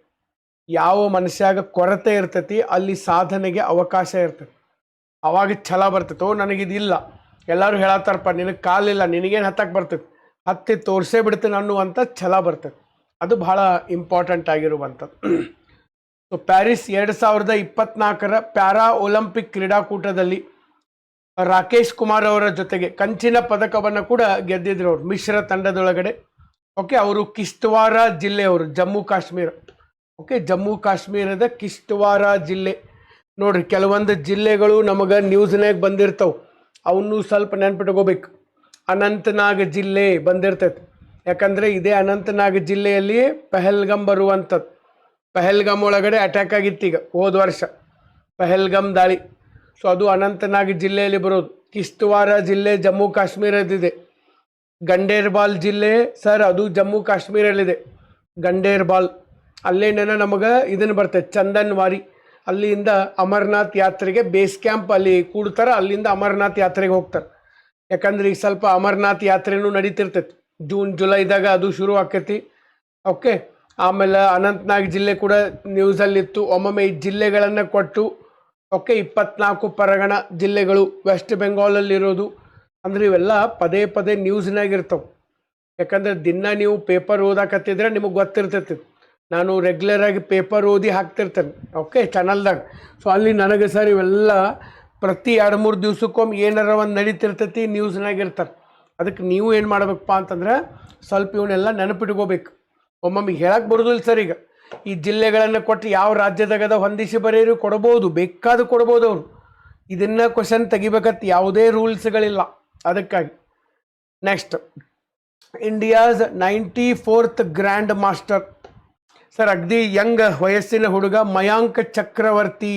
ಯಾವ ಮನುಷ್ಯಾಗ ಕೊರತೆ ಇರ್ತೈತಿ ಅಲ್ಲಿ ಸಾಧನೆಗೆ ಅವಕಾಶ ಇರ್ತೈತಿ. ಅವಾಗ ಛಲ ಬರ್ತೈತೆ. ನನಗಿದಿಲ್ಲ, ಎಲ್ಲರೂ ಹೇಳತ್ತಾರಪ್ಪ ನಿನಗೆ ಕಾಲಿಲ್ಲ, ನಿನಗೇನು ಹತ್ತಕ್ಕೆ ಬರ್ತೈತಿ, ಹತ್ತಿ ತೋರಿಸೇ ಬಿಡ್ತೀನಿ ಅನ್ನುವಂಥ ಛಲ ಬರ್ತೈತಿ. ಅದು ಭಾಳ ಇಂಪಾರ್ಟೆಂಟ್ ಆಗಿರುವಂಥದ್ದು. ಸೊ ಪ್ಯಾರಿಸ್ 2024ರ ಪ್ಯಾರಾ ಒಲಿಂಪಿಕ್ ಕ್ರೀಡಾಕೂಟದಲ್ಲಿ ರಾಕೇಶ್ ಕುಮಾರ್ ಅವರ ಜೊತೆಗೆ ಕಂಚಿನ ಪದಕವನ್ನು ಕೂಡ ಗೆದ್ದಿದ್ರು ಅವರು ಮಿಶ್ರ ತಂಡದೊಳಗಡೆ. ಓಕೆ, ಅವರು ಕಿಶ್ತವಾರ ಜಿಲ್ಲೆಯವರು, ಜಮ್ಮು ಕಾಶ್ಮೀರ. ಓಕೆ, ಜಮ್ಮು ಕಾಶ್ಮೀರದ ಕಿಶ್ತವಾರ ಜಿಲ್ಲೆ. ನೋಡ್ರಿ, ಕೆಲವೊಂದು ಜಿಲ್ಲೆಗಳು ನಮಗೆ ನ್ಯೂಸ್ನಾಗ ಬಂದಿರ್ತಾವೆ, ಅವನ್ನೂ ಸ್ವಲ್ಪ ನೆನ್ಪಿಟ್ಕೋಬೇಕು. ಅನಂತನಾಗ್ ಜಿಲ್ಲೆ ಬಂದಿರ್ತೈತೆ, ಯಾಕಂದರೆ ಇದೇ ಅನಂತನಾಗ್ ಜಿಲ್ಲೆಯಲ್ಲಿ ಪಹಲ್ಗಮ್ ಬರುವಂಥದ್ದು. ಪಹಲ್ಗಮ್ ಒಳಗಡೆ ಅಟ್ಯಾಕ್ ಆಗಿತ್ತು ಈಗ ಹೋದ ವರ್ಷ, ಪಹಲ್ಗಮ್ ದಾಳಿ. ಸೊ ಅದು ಅನಂತನಾಗ್ ಜಿಲ್ಲೆಯಲ್ಲಿ ಬರೋದು. ಕಿಶ್ತವಾರ ಜಿಲ್ಲೆ ಜಮ್ಮು ಕಾಶ್ಮೀರದಿದೆ. ಗಂಡೇರ್ಬಾಲ್ ಜಿಲ್ಲೆ ಸರ್ ಅದು ಜಮ್ಮು ಕಾಶ್ಮೀರಲ್ಲಿದೆ. ಗಂಡೇರ್ಬಾಲ್ ಅಲ್ಲೇನೇನೋ ನಮಗೆ ಇದನ್ನು ಬರ್ತೈತೆ, ಚಂದನ್ವಾರಿ. ಅಲ್ಲಿಂದ ಅಮರ್ನಾಥ್ ಯಾತ್ರೆಗೆ ಬೇಸ್ ಕ್ಯಾಂಪ್ ಅಲ್ಲಿ ಕೂಡ್ತಾರೆ, ಅಲ್ಲಿಂದ ಅಮರ್ನಾಥ್ ಯಾತ್ರೆಗೆ ಹೋಗ್ತಾರೆ. ಯಾಕಂದ್ರೆ ಈಗ ಸ್ವಲ್ಪ ಅಮರ್ನಾಥ್ ಯಾತ್ರೆನೂ ನಡೀತಿರ್ತೈತಿ, ಜೂನ್ ಜುಲೈದಾಗ ಅದು ಶುರು ಆಕೈತಿ. ಓಕೆ, ಆಮೇಲೆ ಅನಂತನಾಗ್ ಜಿಲ್ಲೆ ಕೂಡ ನ್ಯೂಸಲ್ಲಿತ್ತು. ಒಮ್ಮೊಮ್ಮೆ ಈ ಜಿಲ್ಲೆಗಳನ್ನು ಕೊಟ್ಟು ಓಕೆ 24 ಪರಗಣ ಜಿಲ್ಲೆಗಳು ವೆಸ್ಟ್ ಬೆಂಗಾಲಲ್ಲಿರೋದು. ಅಂದ್ರೆ ಇವೆಲ್ಲ ಪದೇ ಪದೇ ನ್ಯೂಸ್ನಾಗಿರ್ತವೆ. ಯಾಕಂದರೆ ದಿನ ನೀವು ಪೇಪರ್ ಓದಾಕತ್ತಿದ್ರೆ ನಿಮಗೆ ಗೊತ್ತಿರ್ತೈತಿ. ನಾನು ರೆಗ್ಯುಲರಾಗಿ ಪೇಪರ್ ಓದಿ ಹಾಕ್ತಿರ್ತೇನೆ ಓಕೆ ಚಾನಲ್ದಾಗ. ಸೊ ಅಲ್ಲಿ ನನಗೆ ಸರ್ ಇವೆಲ್ಲ ಪ್ರತಿ 2-3 ದಿವ್ಸಕ್ಕೊಮ್ಮೆ ಏನಾರ ಒಂದು ನಡೀತಿರ್ತೈತಿ, ನ್ಯೂಸ್ನಾಗಿರ್ತಾರೆ. ಅದಕ್ಕೆ ನೀವು ಏನು ಮಾಡಬೇಕಪ್ಪ ಅಂತಂದ್ರೆ ಸ್ವಲ್ಪ ಇವನ್ನೆಲ್ಲ ನೆನಪಿಟ್ಕೋಬೇಕು. ಒಮ್ಮೊಮ್ಮೆ ಹೇಳಕ್ಕೆ ಬರೋದಿಲ್ಲ ಸರ್. ಈಗ ಈ ಜಿಲ್ಲೆಗಳನ್ನು ಕೊಟ್ಟು ಯಾವ ರಾಜ್ಯದಾಗದ ಹೊಂದಿಸಿ ಬರೆಯರು ಕೊಡ್ಬೋದು, ಬೇಕಾದ ಕೊಡ್ಬೋದು ಅವರು. ಇದನ್ನು ಕ್ವಶನ್ ತೆಗಿಬೇಕಂತ ಯಾವುದೇ ರೂಲ್ಸ್ಗಳಿಲ್ಲ ಅದಕ್ಕಾಗಿ. Next, India's 94th grand master sir, ಅಗ್ದಿ ಯಂಗ್ ವಯಸ್ಸಿನ ಹುಡುಗ ಮಯಾಂಕ್ ಚಕ್ರವರ್ತಿ.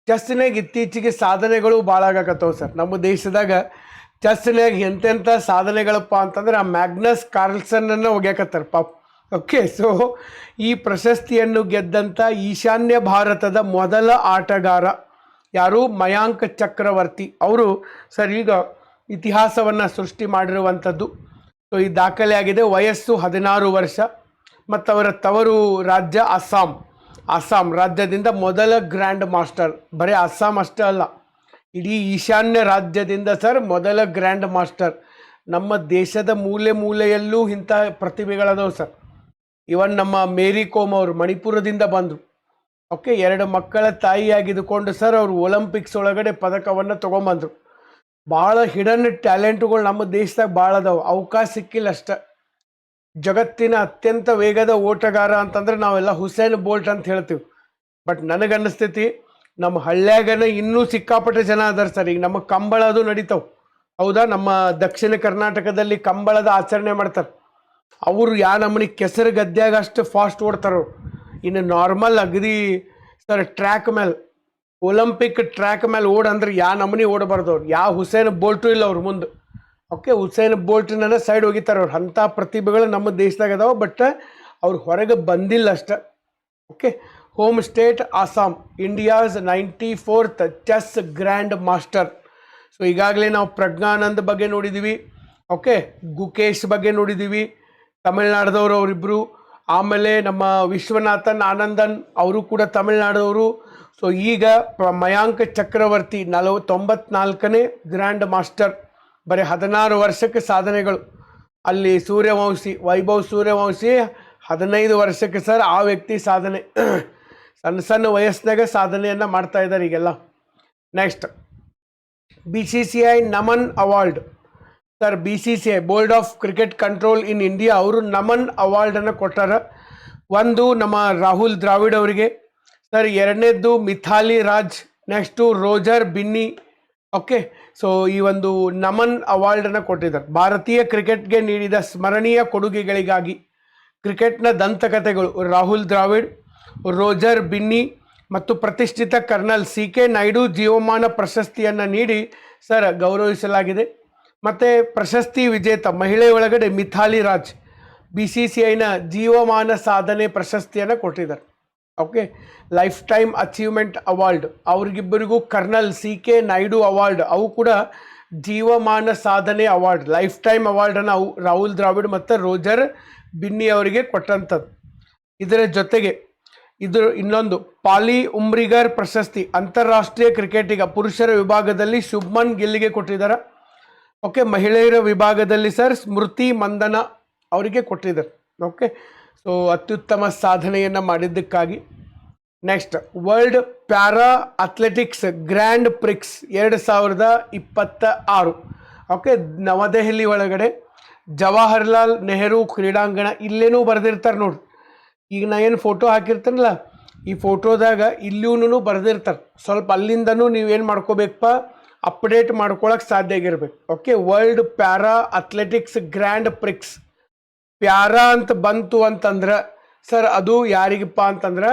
ಚೆಸ್ನಾಗ ಇತ್ತೀಚೆಗೆ ಸಾಧನೆಗಳು ಭಾಳ ಆಗಕತ್ತವ ಸರ್. ನಮ್ಮ ದೇಶದಾಗ ಚೆಸ್ನಾಗ ಎಂತೆಂಥ ಸಾಧನೆಗಳಪ್ಪ ಅಂತಂದ್ರೆ ಆ ಮ್ಯಾಗ್ನಸ್ ಕಾರ್ಲ್ಸನ್ನನ್ನು ಒಗ್ಯಾಕತ್ತಾರೆ ಪಾಪ. ಓಕೆ, ಸೊ ಈ ಪ್ರಶಸ್ತಿಯನ್ನು ಗೆದ್ದಂಥ ಈಶಾನ್ಯ ಭಾರತದ ಮೊದಲ ಆಟಗಾರ ಯಾರು? ಮಯಾಂಕ್ ಚಕ್ರವರ್ತಿ ಅವರು. ಸರ್ ಈಗ ಇತಿಹಾಸವನ್ನು ಸೃಷ್ಟಿ ಮಾಡಿರುವಂಥದ್ದು. ಸೊ ಈ ದಾಖಲೆ ಆಗಿದೆ. ವಯಸ್ಸು 16 ವರ್ಷ ಮತ್ತು ಅವರ ತವರು ರಾಜ್ಯ ಅಸ್ಸಾಂ ರಾಜ್ಯದಿಂದ ಮೊದಲ ಗ್ರ್ಯಾಂಡ್ ಮಾಸ್ಟರ್. ಬರೀ ಅಸ್ಸಾಂ ಅಷ್ಟೇ ಅಲ್ಲ, ಇಡೀ ಈಶಾನ್ಯ ರಾಜ್ಯದಿಂದ ಸರ್ ಮೊದಲ ಗ್ರ್ಯಾಂಡ್ ಮಾಸ್ಟರ್. ನಮ್ಮ ದೇಶದ ಮೂಲೆ ಮೂಲೆಯಲ್ಲೂ ಇಂಥ ಪ್ರತಿಭೆಗಳದವು ಸರ್. ಇವನ್ ನಮ್ಮ ಮೇರಿ ಕೋಮ್ ಅವರು ಮಣಿಪುರದಿಂದ ಬಂದರು. ಓಕೆ, 2 ಮಕ್ಕಳ ತಾಯಿಯಾಗಿದ್ದುಕೊಂಡು ಸರ್ ಅವರು ಒಲಿಂಪಿಕ್ಸ್ ಒಳಗಡೆ ಪದಕವನ್ನು ತೊಗೊಂಬಂದರು. ಭಾಳ ಹಿಡನ್ ಟ್ಯಾಲೆಂಟ್ಗಳು ನಮ್ಮ ದೇಶದಾಗ ಭಾಳ ಅದಾವೆ, ಅವಕಾಶ ಸಿಕ್ಕಿಲ್ಲ ಅಷ್ಟೆ. ಜಗತ್ತಿನ ಅತ್ಯಂತ ವೇಗದ ಓಟಗಾರ ಅಂತಂದ್ರೆ ನಾವೆಲ್ಲ ಹುಸೇನ್ ಬೋಲ್ಟ್ ಅಂತ ಹೇಳ್ತೀವಿ. ಬಟ್ ನನಗನ್ನಿಸ್ತೈತಿ ನಮ್ಮ ಹಳ್ಳ್ಯಾಗನ ಇನ್ನೂ ಸಿಕ್ಕಾಪಟ್ಟೆ ಜನ ಅದಾರ ಸರ್. ಈಗ ನಮ್ಮ ಕಂಬಳ ಅದು ನಡೀತಾವೆ, ಹೌದಾ? ನಮ್ಮ ದಕ್ಷಿಣ ಕರ್ನಾಟಕದಲ್ಲಿ ಕಂಬಳದ ಆಚರಣೆ ಮಾಡ್ತಾರೆ. ಅವರು ನಮ್ಮನೆ ಕೆಸರು ಗದ್ಯಾಗ ಅಷ್ಟು ಫಾಸ್ಟ್ ಓಡ್ತಾರೋ. ಇನ್ನು ನಾರ್ಮಲ್ ಅಗದಿ ಸರ್ ಟ್ರ್ಯಾಕ್ ಮೇಲೆ, ಒಲಿಂಪಿಕ್ ಟ್ರ್ಯಾಕ್ ಮೇಲೆ ಓಡಂದ್ರೆ ನಮ್ಮನೆ ಓಡಬಾರ್ದು ಅವ್ರು. ಹುಸೇನ್ ಬೋಲ್ಟು ಇಲ್ಲ ಅವ್ರ ಮುಂದೆ. ಓಕೆ, ಹುಸೇನ್ ಬೋಲ್ಟ್ನ ಸೈಡ್ ಹೋಗಿತಾರೆ ಅವ್ರು. ಅಂಥ ಪ್ರತಿಭೆಗಳು ನಮ್ಮ ದೇಶದಾಗ ಅದಾವೆ, ಬಟ್ ಅವ್ರು ಹೊರಗೆ ಬಂದಿಲ್ಲ ಅಷ್ಟೆ. Okay, home state Assam, India's 94th chess grand master. So ಈಗಾಗಲೇ ನಾವು ಪ್ರಜ್ಞಾನಂದ್ ಬಗ್ಗೆ ನೋಡಿದ್ದೀವಿ. ಓಕೆ, ಗುಕೇಶ್ ಬಗ್ಗೆ ನೋಡಿದ್ದೀವಿ, ತಮಿಳ್ನಾಡದವರು ಅವರಿಬ್ಬರು. ಆಮೇಲೆ ನಮ್ಮ ವಿಶ್ವನಾಥನ್ ಆನಂದನ್ ಅವರು ಕೂಡ ತಮಿಳ್ನಾಡದವರು. ಸೊ ಈಗ ಮಯಾಂಕ್ ಚಕ್ರವರ್ತಿ 94ನೇ ಗ್ರ್ಯಾಂಡ್ ಮಾಸ್ಟರ್. ಬರೀ 16 ವರ್ಷಕ್ಕೆ ಸಾಧನೆಗಳು. ಅಲ್ಲಿ ವೈಭವ್ ಸೂರ್ಯವಂಶಿ 15 ವರ್ಷಕ್ಕೆ ಸರ್ ಆ ವ್ಯಕ್ತಿ ಸಾಧನೆ. ಸಣ್ಣ ವಯಸ್ಸಿನಾಗ ಸಾಧನೆಯನ್ನು ಮಾಡ್ತಾ ಇದ್ದಾರೆ ಈಗೆಲ್ಲ. Next BCCI Naman award sir. BCCI board of cricket control in India ಅವರು ನಮನ್ ಅವಾರ್ಡನ್ನು ಕೊಟ್ಟಾರ. ಒಂದು ನಮ್ಮ ರಾಹುಲ್ ದ್ರಾವಿಡ್ ಅವರಿಗೆ ಸರ್, 2ನೇದ್ದು Mithali Raj, next Roger Binny. Okay, so ಈ ಒಂದು ನಮನ್ ಅವಾರ್ಡನ್ನು ಕೊಟ್ಟಿದ್ದಾರೆ. ಭಾರತೀಯ ಕ್ರಿಕೆಟ್ಗೆ ನೀಡಿದ ಸ್ಮರಣೀಯ ಕೊಡುಗೆಗಳಿಗಾಗಿ ಕ್ರಿಕೆಟ್ನ ದಂತಕಥೆಗಳು ರಾಹುಲ್ ದ್ರಾವಿಡ್, ರೋಜರ್ ಬಿನ್ನಿ ಮತ್ತು ಪ್ರತಿಷ್ಠಿತ ಕರ್ನಲ್ CK ನಾಯ್ಡು ಜೀವಮಾನ ಪ್ರಶಸ್ತಿಯನ್ನು ನೀಡಿ ಸರ್ ಗೌರವಿಸಲಾಗಿದೆ. ಮತ್ತು ಪ್ರಶಸ್ತಿ ವಿಜೇತ ಮಹಿಳೆ ಒಳಗಡೆ ಮಿಥಾಲಿ ರಾಜ್ BCCIನ ಜೀವಮಾನ ಸಾಧನೆ ಪ್ರಶಸ್ತಿಯನ್ನು ಕೊಟ್ಟಿದ್ದಾರೆ. Okay, lifetime achievement award ಅವ್ರಿಗಿಬ್ಬರಿಗೂ ಕರ್ನಲ್ CK ನಾಯ್ಡು ಅವಾರ್ಡ್, ಅವು ಕೂಡ ಜೀವಮಾನ ಸಾಧನೆ ಅವಾರ್ಡ್, ಲೈಫ್ ಟೈಮ್ ಅವಾರ್ಡನ್ನು ರಾಹುಲ್ ದ್ರಾವಿಡ್ ಮತ್ತು ರೋಜರ್ ಬಿನ್ನಿ ಅವರಿಗೆ ಕೊಟ್ಟಂಥದ್ದು. ಇದರ ಜೊತೆಗೆ ಇನ್ನೊಂದು ಪಾಲಿ ಉಮ್ರಿಗರ್ ಪ್ರಶಸ್ತಿ ಅಂತಾರಾಷ್ಟ್ರೀಯ ಕ್ರಿಕೆಟಿಗ ಪುರುಷರ ವಿಭಾಗದಲ್ಲಿ ಶುಭ್ಮನ್ ಗಿಲ್ಗೆ ಕೊಟ್ಟಿದ್ದಾರೆ. ಓಕೆ, ಮಹಿಳೆಯರ ವಿಭಾಗದಲ್ಲಿ ಸರ್ ಸ್ಮೃತಿ ಮಂದನ ಅವರಿಗೆ ಕೊಟ್ಟಿದ್ದಾರೆ. ಓಕೆ, ಸೊ ಅತ್ಯುತ್ತಮ ಸಾಧನೆಯನ್ನು ಮಾಡಿದ್ದಕ್ಕಾಗಿ. Next world para athletics grand prix 2026. Okay, New Delhi ಒಳಗಡೆ ಜವಾಹರ್ಲಾಲ್ ನೆಹರು ಕ್ರೀಡಾಂಗಣ. ಇಲ್ಲೇನೂ ಬರೆದಿರ್ತಾರೆ ನೋಡಿ. ಈಗ ನಾ ಏನು ಫೋಟೋ ಹಾಕಿರ್ತೀನಲ್ಲ, ಈ ಫೋಟೋದಾಗ ಇಲ್ಲೂ ಬರೆದಿರ್ತಾರೆ. ಸ್ವಲ್ಪ ಅಲ್ಲಿಂದನೂ ನೀವೇನು ಮಾಡ್ಕೋಬೇಕಪ್ಪ, ಅಪ್ಡೇಟ್ ಮಾಡ್ಕೊಳಕ್ಕೆ ಸಾಧ್ಯ ಆಗಿರ್ಬೇಕು. Okay, world para athletics grand Prix. Para ಅಂತ ಬಂತು ಅಂತಂದ್ರೆ ಸರ್ ಅದು ಯಾರಿಗಪ್ಪ ಅಂತಂದ್ರೆ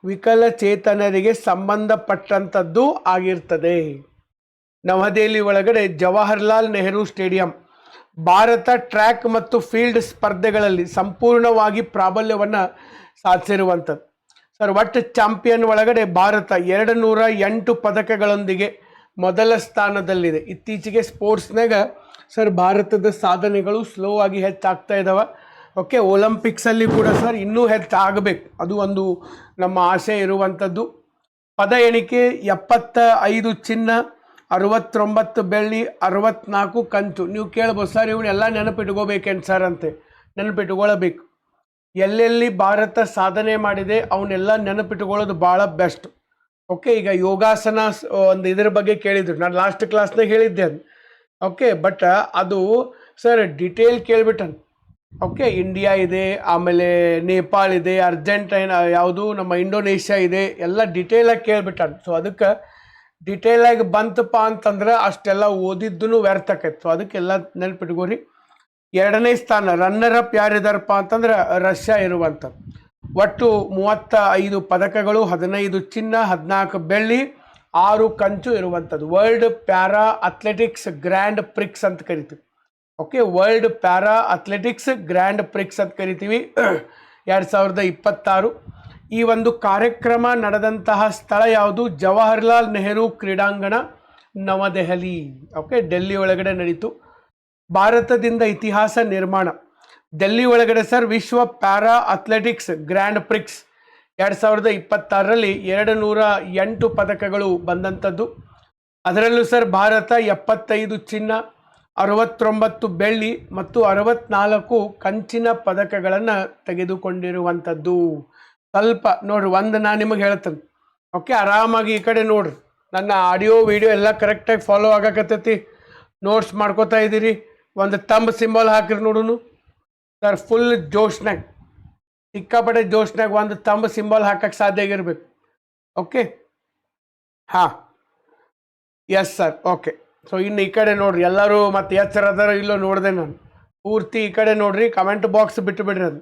ವಿಕಲಚೇತನರಿಗೆ ಸಂಬಂಧಪಟ್ಟಂಥದ್ದು ಆಗಿರ್ತದೆ. ನವದೆಹಲಿ ಒಳಗಡೆ ಜವಾಹರ್ಲಾಲ್ ನೆಹರು ಸ್ಟೇಡಿಯಂ. ಭಾರತ ಟ್ರ್ಯಾಕ್ ಮತ್ತು ಫೀಲ್ಡ್ ಸ್ಪರ್ಧೆಗಳಲ್ಲಿ ಸಂಪೂರ್ಣವಾಗಿ ಪ್ರಾಬಲ್ಯವನ್ನು ಸಾಧಿಸಿರುವಂಥದ್ದು ಸರ್. ಒಟ್ಟು ಚಾಂಪಿಯನ್ ಒಳಗಡೆ ಭಾರತ 208 ಪದಕಗಳೊಂದಿಗೆ ಮೊದಲ ಸ್ಥಾನದಲ್ಲಿದೆ. ಇತ್ತೀಚೆಗೆ ಸ್ಪೋರ್ಟ್ಸ್ನಾಗ ಸರ್ ಭಾರತದ ಸಾಧನೆಗಳು ಸ್ಲೋ ಆಗಿ ಹೆಚ್ಚಾಗ್ತಾ ಇದ್ದಾವೆ. ಓಕೆ, ಒಲಿಂಪಿಕ್ಸಲ್ಲಿ ಕೂಡ ಸರ್ ಇನ್ನೂ ಹೆಚ್ಚಾಗಬೇಕು, ಅದು ಒಂದು ನಮ್ಮ ಆಸೆ ಇರುವಂಥದ್ದು. ಪದ ಎಣಿಕೆ 75 ಚಿನ್ನ, 69 ಬೆಳ್ಳಿ, 64 ಕಂಚು. ನೀವು ಕೇಳ್ಬೋದು ಸರ್ ಇವನ್ನೆಲ್ಲ ನೆನಪಿಟ್ಕೋಬೇಕೇನು ಸರ್ ಅಂತೆ. ನೆನಪಿಟ್ಕೊಳ್ಳಬೇಕು. ಎಲ್ಲೆಲ್ಲಿ ಭಾರತ ಸಾಧನೆ ಮಾಡಿದೆ ಅವನ್ನೆಲ್ಲ ನೆನಪಿಟ್ಕೊಳ್ಳೋದು ಭಾಳ ಬೆಸ್ಟ್. ಓಕೆ, ಈಗ ಯೋಗಾಸನ ಒಂದು ಇದ್ರ ಬಗ್ಗೆ ಕೇಳಿದ್ರು, ನಾನು ಲಾಸ್ಟ್ ಕ್ಲಾಸ್ನಾಗ ಹೇಳಿದ್ದೆ ಅದು. ಓಕೆ, ಬಟ್ ಅದು ಸರ್ ಡಿಟೇಲ್ ಕೇಳಿಬಿಟ್ಟನು. ಓಕೆ, ಇಂಡಿಯಾ ಇದೆ, ಆಮೇಲೆ ನೇಪಾಳ ಇದೆ, ಅರ್ಜೆಂಟೈನಾ ಯಾವುದು ನಮ್ಮ ಇಂಡೋನೇಷ್ಯಾ ಇದೆ, ಎಲ್ಲ ಡಿಟೇಲಾಗಿ ಕೇಳಿಬಿಟ್ಟನು. ಸೊ ಅದಕ್ಕೆ ಡಿಟೇಲಾಗಿ ಬಂತಪ್ಪ ಅಂತಂದ್ರೆ ಅಷ್ಟೆಲ್ಲ ಓದಿದ್ದೂ ವ್ಯರ್ಥ ಆಕೈತೆ. ಸೊ ಅದಕ್ಕೆಲ್ಲ ನೆನಪಿಟ್ಕೋರಿ. 2ನೇ ಸ್ಥಾನ ರನ್ನರ್ ಅಪ್ ಯಾರಿದಾರಪ್ಪ ಅಂತಂದ್ರೆ ರಷ್ಯಾ ಇರುವಂಥದ್ದು. ಒಟ್ಟು 35 ಪದಕಗಳು, 15 ಚಿನ್ನ, 14 ಬೆಳ್ಳಿ, 6 ಕಂಚು ಇರುವಂಥದ್ದು. World para athletics grand Prix ಅಂತ ಕರಿತೀವಿ. Okay, world para athletics grand Prix ಅಂತ ಕರಿತೀವಿ. 2026. ಈ ಒಂದು ಕಾರ್ಯಕ್ರಮ ನಡೆದಂತಹ ಸ್ಥಳ ಯಾವುದು? ಜವಾಹರ್ಲಾಲ್ ನೆಹರು ಕ್ರೀಡಾಂಗಣ ನವದೆಹಲಿ. ಓಕೆ, ಡೆಲ್ಲಿ ಒಳಗಡೆ ನಡೀತು. ಭಾರತದಿಂದ ಇತಿಹಾಸ ನಿರ್ಮಾಣ. ಡೆಲ್ಲಿ ಒಳಗಡೆ ಸರ್ ವಿಶ್ವ ಪ್ಯಾರಾ ಅಥ್ಲೆಟಿಕ್ಸ್ ಗ್ರ್ಯಾಂಡ್ ಪ್ರಿಕ್ಸ್ 2026ರಲ್ಲಿ 208 ಪದಕಗಳು ಬಂದಂಥದ್ದು. ಅದರಲ್ಲೂ ಸರ್ ಭಾರತ 75 ಚಿನ್ನ, 69 ಬೆಳ್ಳಿ ಮತ್ತು 64 ಕಂಚಿನ ಪದಕಗಳನ್ನು ತೆಗೆದುಕೊಂಡಿರುವಂಥದ್ದು. ಸ್ವಲ್ಪ ನೋಡ್ರಿ, ಒಂದು ನಾನು ನಿಮಗೆ ಹೇಳ್ತೇನೆ. ಓಕೆ, ಆರಾಮಾಗಿ ಈ ಕಡೆ ನೋಡ್ರಿ, ನನ್ನ ಆಡಿಯೋ ವಿಡಿಯೋ ಎಲ್ಲ ಕರೆಕ್ಟಾಗಿ ಫಾಲೋ ಆಗಕತ್ತೈತಿ. ನೋಟ್ಸ್ ಮಾಡ್ಕೋತಾ ಇದ್ದೀರಿ. ಒಂದು ತಂಬ್ ಸಿಂಬಲ್ ಹಾಕಿರಿ ನೋಡುನು ಸರ್. ಫುಲ್ ಜೋಶ್ನಾಗ, ಸಿಕ್ಕಾಪಟ್ಟೆ ಜೋಶ್ನಾಗ ಒಂದು ತಂಬ್ ಸಿಂಬಲ್ ಹಾಕಕ್ಕೆ ಸಾಧ್ಯ ಆಗಿರ್ಬೇಕು. ಓಕೆ, ಹಾಂ, ಎಸ್ ಸರ್. ಓಕೆ, ಸೊ ಇನ್ನು ಈ ಕಡೆ ನೋಡ್ರಿ ಎಲ್ಲರೂ. ಮತ್ತು ಎಚ್ಚರ ಅದಾರ ಇಲ್ಲೋ ನೋಡಿದೆ ನಾನು. ಪೂರ್ತಿ ಈ ಕಡೆ ನೋಡ್ರಿ, ಕಮೆಂಟ್ ಬಾಕ್ಸ್ ಬಿಟ್ಟು ಬಿಡ್ರಿ ಅದು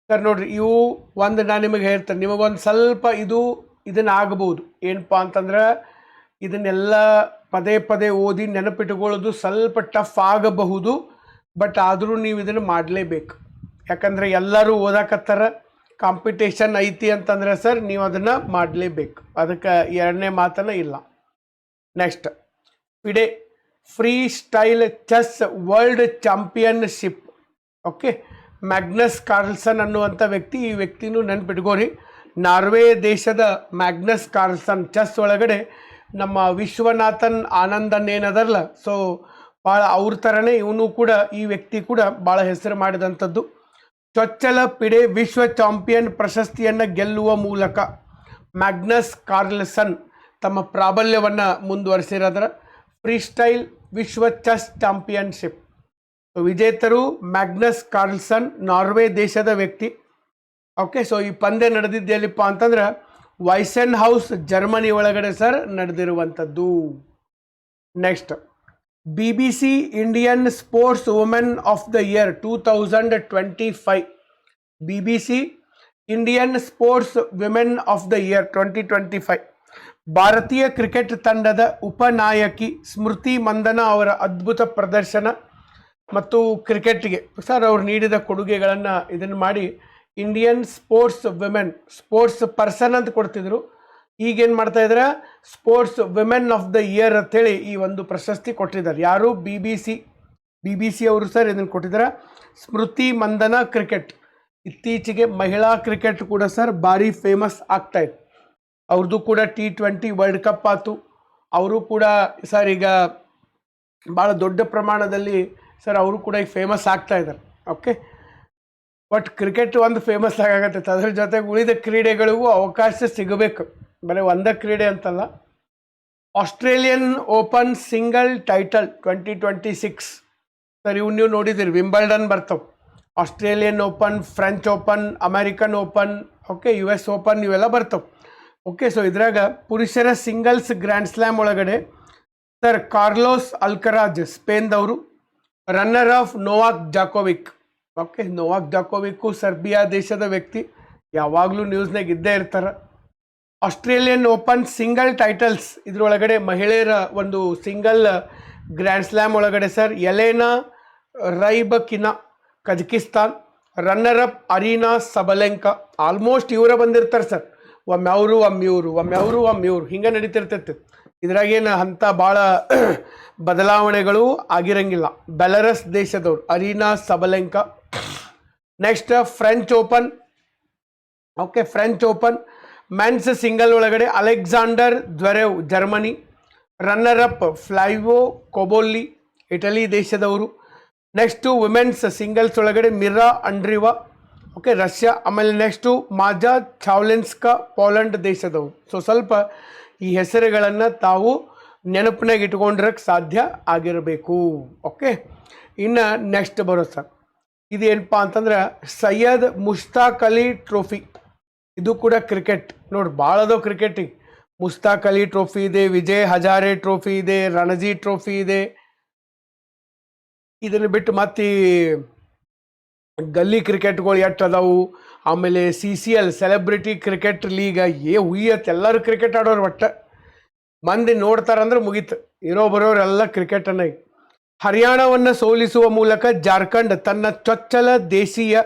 ಸರ್. ನೋಡ್ರಿ, ಇವು ಒಂದು ನಾನು ನಿಮಗೆ ಹೇಳ್ತೇನೆ. ನಿಮಗೊಂದು ಸ್ವಲ್ಪ ಇದನ್ನು ಆಗಬಹುದು. ಏನಪ್ಪ ಅಂತಂದ್ರೆ ಇದನ್ನೆಲ್ಲ ಪದೇ ಪದೇ ಓದಿ ನೆನಪಿಟ್ಟುಕೊಳ್ಳೋದು ಸ್ವಲ್ಪ ಟಫ್ ಆಗಬಹುದು. ಬಟ್ ಆದರೂ ನೀವು ಇದನ್ನು ಮಾಡಲೇಬೇಕು. ಯಾಕಂದರೆ ಎಲ್ಲರೂ ಓದಾಕತ್ತಾರ, ಕಾಂಪಿಟೇಷನ್ ಐತಿ ಅಂತಂದರೆ ಸರ್ ನೀವು ಅದನ್ನು ಮಾಡಲೇಬೇಕು. ಅದಕ್ಕೆ ಎರಡನೇ ಮಾತನ್ನ ಇಲ್ಲ. Next, FIDE free style chess world championship. Okay, Magnus Carlsen ಅನ್ನುವಂಥ ವ್ಯಕ್ತಿ. ಈ ವ್ಯಕ್ತಿನೂ ನೆನ್ಪಿಟ್ಕೋರಿ. ನಾರ್ವೆ ದೇಶದ ಮ್ಯಾಗ್ನಸ್ ಕಾರ್ಲ್ಸನ್ ಚೆಸ್ ಒಳಗಡೆ ನಮ್ಮ ವಿಶ್ವನಾಥನ್ ಆನಂದನ್ ಏನದರಲ್ಲ, ಸೊ ಭಾಳ ಅವ್ರ ಥರನೇ ಇವನು ಕೂಡ, ಈ ವ್ಯಕ್ತಿ ಕೂಡ ಭಾಳ ಹೆಸರು ಮಾಡಿದಂಥದ್ದು. ಚೊಚ್ಚಲ ಪಿಡೆ ವಿಶ್ವ ಚಾಂಪಿಯನ್ ಪ್ರಶಸ್ತಿಯನ್ನು ಗೆಲ್ಲುವ ಮೂಲಕ ಮ್ಯಾಗ್ನಸ್ ಕಾರ್ಲ್ಸನ್ ತಮ್ಮ ಪ್ರಾಬಲ್ಯವನ್ನು ಮುಂದುವರಿಸಿರೋದ್ರ ಫ್ರೀ ಸ್ಟೈಲ್ ವಿಶ್ವ ಚೆಸ್ ಚಾಂಪಿಯನ್ಶಿಪ್ ವಿಜೇತರು ಮ್ಯಾಗ್ನಸ್ ಕಾರ್ಲ್ಸನ್, ನಾರ್ವೆ ದೇಶದ ವ್ಯಕ್ತಿ. ಓಕೆ, ಸೊ ಈ ಪಂದ್ಯ ನಡೆದಿದ್ದು ಎಲ್ಲಿಪ್ಪ ಅಂತಂದ್ರೆ ವೈಸೆನ್ ಹೌಸ್, ಜರ್ಮನಿ ಒಳಗಡೆ ಸರ್ ನಡೆದಿರುವಂಥದ್ದು. Next, BBC Indian sports women of the year 2025. BBC Indian sports women of the year 2025. ಭಾರತೀಯ ಕ್ರಿಕೆಟ್ ತಂಡದ ಉಪನಾಯಕಿ ಸ್ಮೃತಿ ಮಂದನ ಅವರ ಅದ್ಭುತ ಪ್ರದರ್ಶನ ಮತ್ತು ಕ್ರಿಕೆಟ್ಗೆ ಸರ್ ಅವ್ರು ನೀಡಿದ ಕೊಡುಗೆಗಳನ್ನು ಇದನ್ನು ಮಾಡಿ Indian sports women, sports person ಅಂತ ಕೊಡ್ತಿದ್ರು. ಈಗೇನು ಮಾಡ್ತಾ ಇದ್ದಾರೆ, sports women of the year ಅಂಥೇಳಿ ಈ ಒಂದು ಪ್ರಶಸ್ತಿ ಕೊಟ್ಟಿದ್ದಾರೆ. ಯಾರು? BBC ಅವರು ಸರ್ ಇದನ್ನು ಕೊಟ್ಟಿದ್ದಾರೆ. ಸ್ಮೃತಿ ಮಂದನ ಕ್ರಿಕೆಟ್. ಇತ್ತೀಚೆಗೆ ಮಹಿಳಾ ಕ್ರಿಕೆಟ್ ಕೂಡ ಸರ್ ಭಾರಿ ಫೇಮಸ್ ಆಗ್ತಾಯಿದೆ. ಅವ್ರದ್ದು ಕೂಡ T20 ವರ್ಲ್ಡ್ ಕಪ್ ಆಯಿತು. ಅವರು ಕೂಡ ಸರ್ ಈಗ ಭಾಳ ದೊಡ್ಡ ಪ್ರಮಾಣದಲ್ಲಿ ಸರ್ ಅವರು ಕೂಡ ಈಗ ಫೇಮಸ್ ಆಗ್ತಾ ಇದ್ದಾರೆ. ಓಕೆ, ಬಟ್ ಕ್ರಿಕೆಟ್ ಒಂದು ಫೇಮಸ್ ಆಗಾಗತ್ತೆ. ಅದ್ರ ಜೊತೆಗೆ ಉಳಿದ ಕ್ರೀಡೆಗಳಿಗೂ ಅವಕಾಶ ಸಿಗಬೇಕು, ಬರೀ ಒಂದೇ ಕ್ರೀಡೆ ಅಂತಲ್ಲ. Australian open single title 2026 sir ಇವು ನೀವು ನೋಡಿದ್ದೀರಿ. ವಿಂಬಲ್ಡನ್ ಬರ್ತವೆ, Australian open, French open, American open, okay, US open ಇವೆಲ್ಲ ಬರ್ತವೆ. ಓಕೆ, ಸೊ ಇದ್ರಾಗ ಪುರುಷರ ಸಿಂಗಲ್ಸ್ ಗ್ರ್ಯಾಂಡ್ ಸ್ಲ್ಯಾಮ್ ಒಳಗಡೆ ಸರ್ ಕಾರ್ಲೋಸ್ ಅಲ್ಕರಾಜ್ ಸ್ಪೇನ್ದವರು, runner of Novak Djokovic. Okay, Novak ಜಾಕೋವಿಕ್ಕು ಸರ್ಬಿಯಾ ದೇಶದ ವ್ಯಕ್ತಿ, ಯಾವಾಗಲೂ ನ್ಯೂಸ್ನಾಗ ಇದ್ದೇ ಇರ್ತಾರೆ. ಆಸ್ಟ್ರೇಲಿಯನ್ ಓಪನ್ ಸಿಂಗಲ್ ಟೈಟಲ್ಸ್ ಇದರೊಳಗಡೆ ಮಹಿಳೆಯರ ಒಂದು ಸಿಂಗಲ್ ಗ್ರ್ಯಾಂಡ್ ಸ್ಲ್ಯಾಮ್ ಒಳಗಡೆ sir Elena Rybakina Kazakhstan, runner up Aryna Sabalenka. Almost ಇವರ ಬಂದಿರ್ತಾರೆ ಸರ್. ಒಮ್ಮೆ ಅವರು, ಒಮ್ಮೆ ಇವರು, ಒಮ್ಮೆ ಅವರು, ಒಮ್ಮೆ ಇವರು, ಹಿಂಗೆ ನಡೀತಿರ್ತೈತೆ. ಇದ್ರಾಗೇನು ಅಂಥ ಭಾಳ ಬದಲಾವಣೆಗಳು ಆಗಿರಂಗಿಲ್ಲ. ಬೆಲರಸ್ ದೇಶದವರು Aryna Sabalenka. Next, French open. Okay, French open men's single ಒಳಗಡೆ Alexander Zverev Germany, runner up Flavio Cobolli Italy ದೇಶದವರು. ನೆಕ್ಸ್ಟು ವುಮೆನ್ಸ್ ಸಿಂಗಲ್ಸ್ ಒಳಗಡೆ ಮಿರಾ ಅಂಡ್ರಿವಾ, ಓಕೆ, ರಷ್ಯಾ. ಆಮೇಲೆ ನೆಕ್ಸ್ಟು ಮಾಜಾ ಚಾವ್ಲೆನ್ಸ್ಕಾ ಪೋಲೆಂಡ್ ದೇಶದವರು. ಸೊ ಸ್ವಲ್ಪ ಈ ಹೆಸರುಗಳನ್ನು ತಾವು ನೆನಪಿನಾಗ ಇಟ್ಕೊಂಡಿರಕ್ಕೆ ಸಾಧ್ಯ ಆಗಿರಬೇಕು. ಓಕೆ, ಇನ್ನು ನೆಕ್ಸ್ಟ್ ಬರೋ ಸರ್ ಇದೇನಪ್ಪ ಅಂತಂದ್ರೆ ಸೈಯದ್ ಮುಷ್ತಾಕ್ ಅಲಿ ಟ್ರೋಫಿ. ಇದು ಕೂಡ ಕ್ರಿಕೆಟ್. ನೋಡಿ ಭಾಳ ಅದಾವ ಕ್ರಿಕೆಟಿಗೆ. ಮುಷ್ತಾಕ್ ಅಲಿ ಟ್ರೋಫಿ ಇದೆ, ವಿಜಯ್ ಹಜಾರೆ ಟ್ರೋಫಿ ಇದೆ, ರಣಜಿ ಟ್ರೋಫಿ ಇದೆ. ಇದನ್ನು ಬಿಟ್ಟು ಮತ್ತೆ ಗಲ್ಲಿ ಕ್ರಿಕೆಟ್ಗಳು ಎಷ್ಟು ಅದಾವು. ಆಮೇಲೆ CCL ಸೆಲೆಬ್ರಿಟಿ ಕ್ರಿಕೆಟ್ ಲೀಗ ಹುಯ್ಯತ್. ಎಲ್ಲರೂ ಕ್ರಿಕೆಟ್ ಆಡೋರು, ಒಟ್ಟು ಮಂದಿ ನೋಡ್ತಾರಂದ್ರೆ ಮುಗೀತು. ಇರೋ ಬರೋರೆಲ್ಲ ಕ್ರಿಕೆಟನ್ನ. ಹರಿಯಾಣವನ್ನು ಸೋಲಿಸುವ ಮೂಲಕ ಜಾರ್ಖಂಡ್ ತನ್ನ ಚೊಚ್ಚಲ ದೇಶೀಯ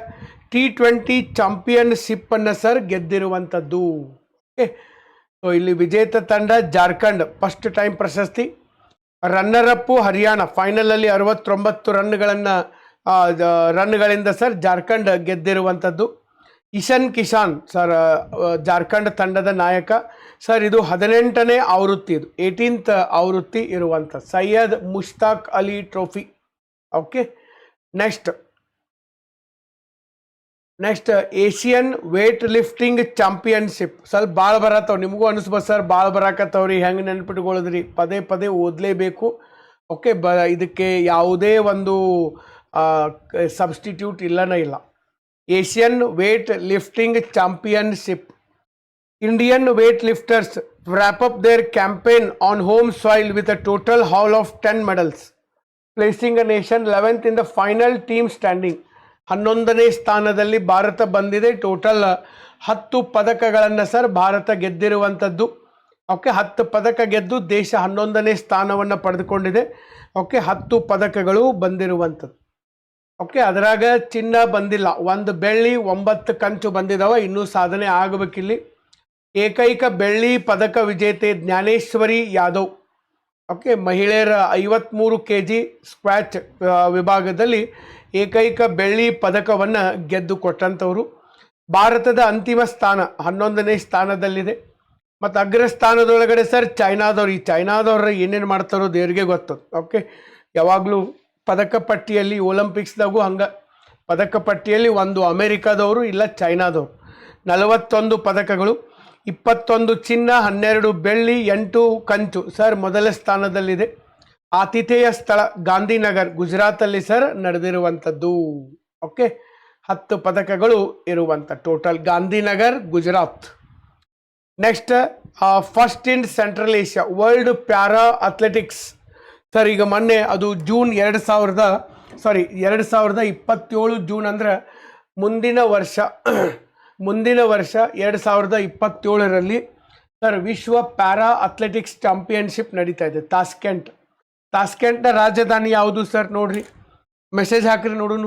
T20 ಚಾಂಪಿಯನ್ಶಿಪ್ಪನ್ನು ಸರ್ ಗೆದ್ದಿರುವಂಥದ್ದು. ಓಕೆ, ಸೊ ಇಲ್ಲಿ ವಿಜೇತ ತಂಡ ಜಾರ್ಖಂಡ್ ಫಸ್ಟ್ ಟೈಮ್ ಪ್ರಶಸ್ತಿ. ರನ್ನರ್ ಅಪ್ ಹರಿಯಾಣ, ಫೈನಲಲ್ಲಿ 69 ರನ್ಗಳಿಂದ ಸರ್ ಜಾರ್ಖಂಡ್ ಗೆದ್ದಿರುವಂಥದ್ದು. ಇಶನ್ ಕಿಶಾನ್ ಸರ್ ಜಾರ್ಖಂಡ್ ತಂಡದ ನಾಯಕ ಸರ್. ಇದು 18ನೇ ಆವೃತ್ತಿ, ಇದು 18th ಆವೃತ್ತಿ ಇರುವಂಥ Syed Mushtaq Ali trophy. Okay, next Asian weight lifting championship. ಸ್ವಲ್ಪ ಭಾಳ ಬರತ್ತವ, ನಿಮಗೂ ಅನಿಸ್ಬೋದು ಸರ್ ಭಾಳ ಬರಾಕತ್ತವ್ರಿ, ಹೆಂಗೆ ನೆನ್ಪಿಟ್ಕೊಳ್ಳೋದ್ರಿ, ಪದೇ ಪದೇ ಓದಲೇಬೇಕು. ಓಕೆ, ಇದಕ್ಕೆ ಯಾವುದೇ ಒಂದು ಸಬ್ಸ್ಟಿಟ್ಯೂಟ್ ಇಲ್ಲನೇ ಇಲ್ಲ. Asian weight lifting championship. Indian weight lifters wrap up their campaign on home soil with a total haul of 10 medals, placing a nation 11th in the final team standing. 11ನೇ ಸ್ಥಾನದಲ್ಲಿ ಭಾರತ ಬಂದಿದೆ. Total 10 ಪದಕಗಳನ್ನು sir Bharat ಗೆದ್ದಿರುವಂಥದ್ದು. Okay, 10 ಪದಕ ಗೆದ್ದು ದೇಶ 11ನೇ ಸ್ಥಾನವನ್ನು ಪಡೆದುಕೊಂಡಿದೆ. Okay, 10 ಪದಕಗಳು ಬಂದಿರುವಂಥದ್ದು. Okay, ಅದರಾಗ ಚಿನ್ನ ಬಂದಿಲ್ಲ, 1 ಬೆಳ್ಳಿ 9 ಕಂಚು ಬಂದಿದ್ದಾವೆ, ಇನ್ನೂ ಸಾಧನೆ ಆಗಬೇಕಿಲ್ಲಿ. ಏಕೈಕ ಬೆಳ್ಳಿ ಪದಕ ವಿಜೇತೆ ಜ್ಞಾನೇಶ್ವರಿ ಯಾದವ್. ಓಕೆ, ಮಹಿಳೆಯರ 53 kg ಸ್ಕ್ವಾಚ್ ವಿಭಾಗದಲ್ಲಿ ಏಕೈಕ ಬೆಳ್ಳಿ ಪದಕವನ್ನು ಗೆದ್ದು ಕೊಟ್ಟಂಥವ್ರು. ಭಾರತದ ಅಂತಿಮ ಸ್ಥಾನ 11ನೇ ಸ್ಥಾನದಲ್ಲಿದೆ. ಮತ್ತು ಅಗ್ರಸ್ಥಾನದೊಳಗಡೆ ಸರ್ ಚೈನಾದವ್ರು. ಈ ಚೈನಾದವ್ರು ಏನೇನು ಮಾಡ್ತಾರೋ ದೇವರಿಗೆ ಗೊತ್ತು. ಓಕೆ, ಯಾವಾಗಲೂ ಪದಕ ಪಟ್ಟಿಯಲ್ಲಿ ಒಲಿಂಪಿಕ್ಸ್ದಾಗೂ ಹಂಗೆ ಪದಕ ಪಟ್ಟಿಯಲ್ಲಿ ಒಂದು ಅಮೇರಿಕಾದವರು ಇಲ್ಲ ಚೈನಾದವರು. 41 ಪದಕಗಳು, 21 ಚಿನ್ನ, 12 ಬೆಳ್ಳಿ, 8 ಕಂಚು ಸರ್ ಮೊದಲ ಸ್ಥಾನದಲ್ಲಿದೆ. ಆತಿಥೇಯ ಸ್ಥಳ ಗಾಂಧಿನಗರ್, ಗುಜರಾತಲ್ಲಿ ಸರ್ ನಡೆದಿರುವಂಥದ್ದು. ಓಕೆ, 10 ಪದಕಗಳು ಇರುವಂಥ total Gandhinagar, Gujarat. Next first ಇನ್ central Asia world para athletics sir. ಈಗ ಮೊನ್ನೆ ಅದು ಜೂನ್ 2027 ಜೂನ್ ಅಂದರೆ ಮುಂದಿನ ವರ್ಷ 2027ರಲ್ಲಿ ಸರ್ ವಿಶ್ವ ಪ್ಯಾರಾ ಅಥ್ಲೆಟಿಕ್ಸ್ ಚಾಂಪಿಯನ್ಶಿಪ್ ನಡೀತಾ ಇದೆ. ತಾಸ್ಕೆಂಟ್ನ ರಾಜಧಾನಿ ಯಾವುದು ಸರ್? ನೋಡ್ರಿ, ಮೆಸೇಜ್ ಹಾಕ್ರಿ ನೋಡೋಣ.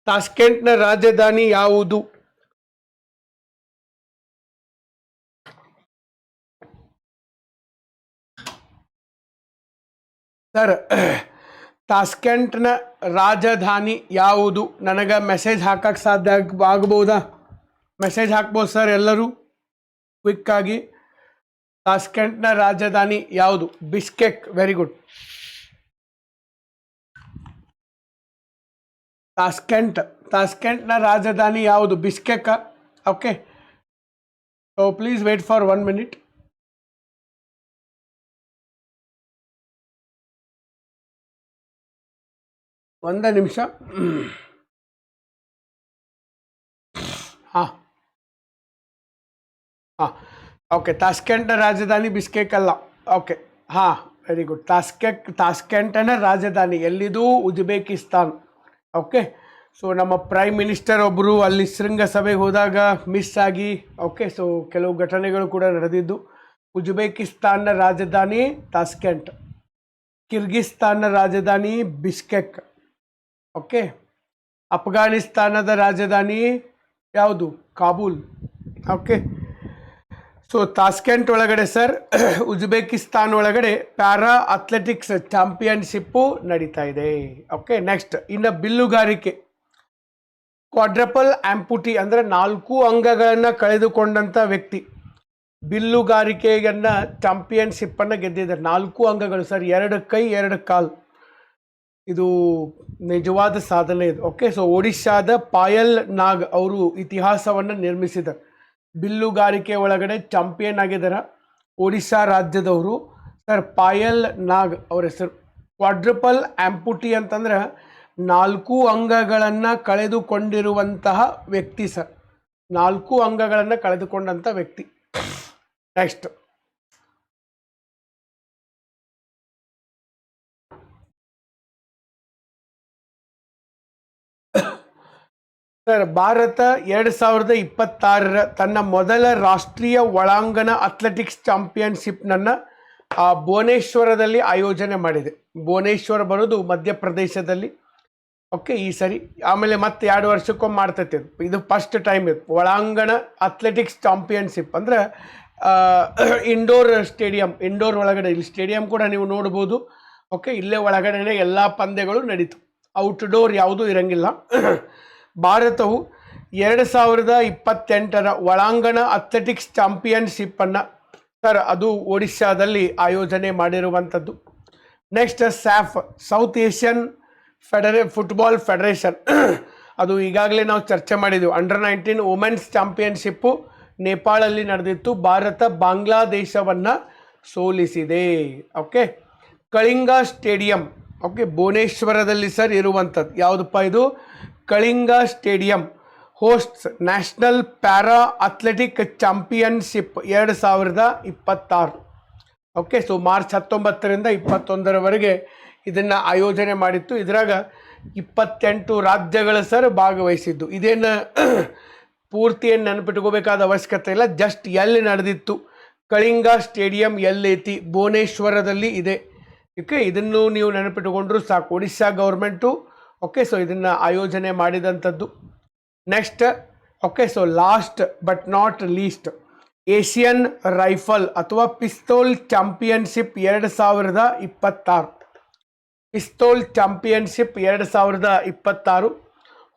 ತಾಸ್ಕೆಂಟ್ನ ರಾಜಧಾನಿ ಯಾವುದು? ಸರ್ ತಾಸ್ಕೆಂಟ್ನ ರಾಜಧಾನಿ ಯಾವುದು? ನನಗೆ ಮೆಸೇಜ್ ಹಾಕಕ್ಕೆ ಸಾಧ್ಯ ಆಗ್ಬೋದಾ? ಮೆಸೇಜ್ ಹಾಕ್ಬೋದು ಸರ್ ಎಲ್ಲರೂ ಕ್ವಿಕ್ಕಾಗಿ. ತಾಸ್ಕೆಂಟ್ನ ರಾಜಧಾನಿ ಯಾವುದು? ಬಿಷ್ಕೆಕ್. Very good. ತಾಸ್ಕೆಂಟ್ನ ರಾಜಧಾನಿ ಯಾವುದು? Bishkek. Okay, so please wait for 1 minute. ಒಂದು ನಿಮಿಷ. ಹಾಂ, ಓಕೆ, ತಾಸ್ಕೆಂಟ್ನ ರಾಜಧಾನಿ ಬಿಷ್ಕೆಕ್ ಅಲ್ಲ. ಓಕೆ, ಹಾಂ, ವೆರಿ ಗುಡ್. ತಾಸ್ಕೆಂಟ್ನ ರಾಜಧಾನಿ ಎಲ್ಲಿದು? ಉಜ್ಬೇಕಿಸ್ತಾನ್. ಓಕೆ, ಸೊ ನಮ್ಮ ಪ್ರೈಮ್ ಮಿನಿಸ್ಟರ್ ಒಬ್ಬರು ಅಲ್ಲಿ ಶೃಂಗಸಭೆಗೆ ಹೋದಾಗ ಮಿಸ್ ಆಗಿ, ಓಕೆ, ಸೊ ಕೆಲವು ಘಟನೆಗಳು ಕೂಡ ನಡೆದಿದ್ದು. ಉಜ್ಬೇಕಿಸ್ತಾನ್ನ ರಾಜಧಾನಿ ತಾಸ್ಕೆಂಟ್, ಕಿರ್ಗಿಸ್ತಾನ್ನ ರಾಜಧಾನಿ ಬಿಷ್ಕೆಕ್. ಓಕೆ, ಅಫ್ಘಾನಿಸ್ತಾನದ ರಾಜಧಾನಿ ಯಾವುದು? ಕಾಬೂಲ್. ಓಕೆ, ಸೊ ತಾಸ್ಕೆಂಟ್ ಒಳಗಡೆ ಸರ್ ಉಜ್ಬೇಕಿಸ್ತಾನ್ ಒಳಗಡೆ ಪ್ಯಾರಾ ಅಥ್ಲೆಟಿಕ್ಸ್ ಚಾಂಪಿಯನ್ಶಿಪ್ಪು ನಡೀತಾ ಇದೆ. ಓಕೆ, ನೆಕ್ಸ್ಟ್ ಇನ್ನು ಬಿಲ್ಲುಗಾರಿಕೆ. ಕ್ವಾಡ್ರಪಲ್ ಆಂಪುಟಿ ಅಂದರೆ 4 ಅಂಗಗಳನ್ನು ಕಳೆದುಕೊಂಡಂಥ ವ್ಯಕ್ತಿ ಬಿಲ್ಲುಗಾರಿಕೆಯನ್ನು ಚಾಂಪಿಯನ್ಶಿಪ್ಪನ್ನು ಗೆದ್ದಿದ್ದಾರೆ. 4 ಅಂಗಗಳು ಸರ್, 2 ಕೈ 2 ಕಾಲು. ಇದು ನಿಜವಾದ ಸಾಧನೆ ಇದು. ಓಕೆ, ಸೊ ಒಡಿಶಾದ ಪಾಯಲ್ ನಾಗ್ ಅವರು ಇತಿಹಾಸವನ್ನು ನಿರ್ಮಿಸಿದ್ದಾರೆ. ಬಿಲ್ಲುಗಾರಿಕೆ ಒಳಗಡೆ ಚಾಂಪಿಯನ್ ಆಗಿದ್ದಾರೆ ಒಡಿಶಾ ರಾಜ್ಯದವರು ಸರ್. ಪಾಯಲ್ ನಾಗ್ ಅವ್ರ ಹೆಸರು. ಕ್ವಾಡ್ರಪಲ್ ಆಂಪುಟಿ ಅಂತಂದ್ರೆ 4 ಅಂಗಗಳನ್ನು ಕಳೆದುಕೊಂಡಿರುವಂತಹ ವ್ಯಕ್ತಿ ಸರ್. 4 ಅಂಗಗಳನ್ನು ಕಳೆದುಕೊಂಡಂಥ ವ್ಯಕ್ತಿ. ನೆಕ್ಸ್ಟ್ ಸರ್, ಭಾರತ 2026 ತನ್ನ ಮೊದಲ ರಾಷ್ಟ್ರೀಯ ಒಳಾಂಗಣ ಅಥ್ಲೆಟಿಕ್ಸ್ ಚಾಂಪಿಯನ್ಶಿಪ್ನನ್ನು ಭುವನೇಶ್ವರದಲ್ಲಿ ಆಯೋಜನೆ ಮಾಡಿದೆ. ಭುವನೇಶ್ವರ ಬರೋದು ಮಧ್ಯಪ್ರದೇಶದಲ್ಲಿ. ಓಕೆ, ಈ ಸರಿ ಆಮೇಲೆ ಮತ್ತೆ 2 ವರ್ಷಕ್ಕೊಮ್ಮೆ ಮಾಡ್ತೈತೆ. ಇದು ಫಸ್ಟ್ ಟೈಮ್ ಇದು ಒಳಾಂಗಣ ಅಥ್ಲೆಟಿಕ್ಸ್ ಚಾಂಪಿಯನ್ಶಿಪ್. ಅಂದರೆ ಇಂಡೋರ್ ಸ್ಟೇಡಿಯಂ, ಇಂಡೋರ್ ಒಳಗಡೆ ಇಲ್ಲಿ ಸ್ಟೇಡಿಯಂ ಕೂಡ ನೀವು ನೋಡ್ಬೋದು. ಓಕೆ, ಇಲ್ಲೇ ಒಳಗಡೆ ಎಲ್ಲ ಪಂದ್ಯಗಳು ನಡೀತು, ಔಟ್ಡೋರ್ ಯಾವುದೂ ಇರಂಗಿಲ್ಲ. ಭಾರತವು 2028ರ ಒಳಾಂಗಣ ಅಥ್ಲೆಟಿಕ್ಸ್ ಚಾಂಪಿಯನ್ಶಿಪ್ಪನ್ನು ಸರ್ ಅದು ಒಡಿಶಾದಲ್ಲಿ ಆಯೋಜನೆ ಮಾಡಿರುವಂಥದ್ದು. Next SAFF, south Asian football federation, ಅದು ಈಗಾಗಲೇ ನಾವು ಚರ್ಚೆ ಮಾಡಿದ್ದೀವಿ. ಅಂಡರ್-19 ವುಮೆನ್ಸ್ ಚಾಂಪಿಯನ್ಶಿಪ್ಪು ನೇಪಾಳಲ್ಲಿ ನಡೆದಿತ್ತು. ಭಾರತ ಬಾಂಗ್ಲಾದೇಶವನ್ನು ಸೋಲಿಸಿದೆ. ಓಕೆ, ಕಳಿಂಗ ಸ್ಟೇಡಿಯಂ, ಓಕೆ, ಭುವನೇಶ್ವರದಲ್ಲಿ ಸರ್ ಇರುವಂಥದ್ದು. ಯಾವುದಪ್ಪ ಇದು? Kalinga stadium hosts national para athletic championship 2026. Okay, so March 19ರಿಂದ 21ರವರೆಗೆ ಇದನ್ನು ಆಯೋಜನೆ ಮಾಡಿತ್ತು. ಇದರಾಗ 28 ರಾಜ್ಯಗಳು ಸರ್ ಭಾಗವಹಿಸಿದ್ದು. ಇದೇನು ಪೂರ್ತಿ ಏನು ನೆನಪಿಟ್ಕೋಬೇಕಾದ ಅವಶ್ಯಕತೆ ಇಲ್ಲ, ಜಸ್ಟ್ ಎಲ್ಲಿ ನಡೆದಿತ್ತು, ಕಳಿಂಗ ಸ್ಟೇಡಿಯಂ ಎಲ್ಲೈತಿ, ಭುವನೇಶ್ವರದಲ್ಲಿ ಇದೆ. ಓಕೆ, ಇದನ್ನು ನೀವು ನೆನಪಿಟ್ಟುಕೊಂಡ್ರು ಸಾಕು. ಒಡಿಶಾ ಗೌರ್ಮೆಂಟು ಓಕೆ, ಸೊ ಇದನ್ನು ಆಯೋಜನೆ ಮಾಡಿದಂಥದ್ದು. Next okay, so last but not least, Asian rifle ಅಥವಾ pistol championship 2026. Pistol championship 2026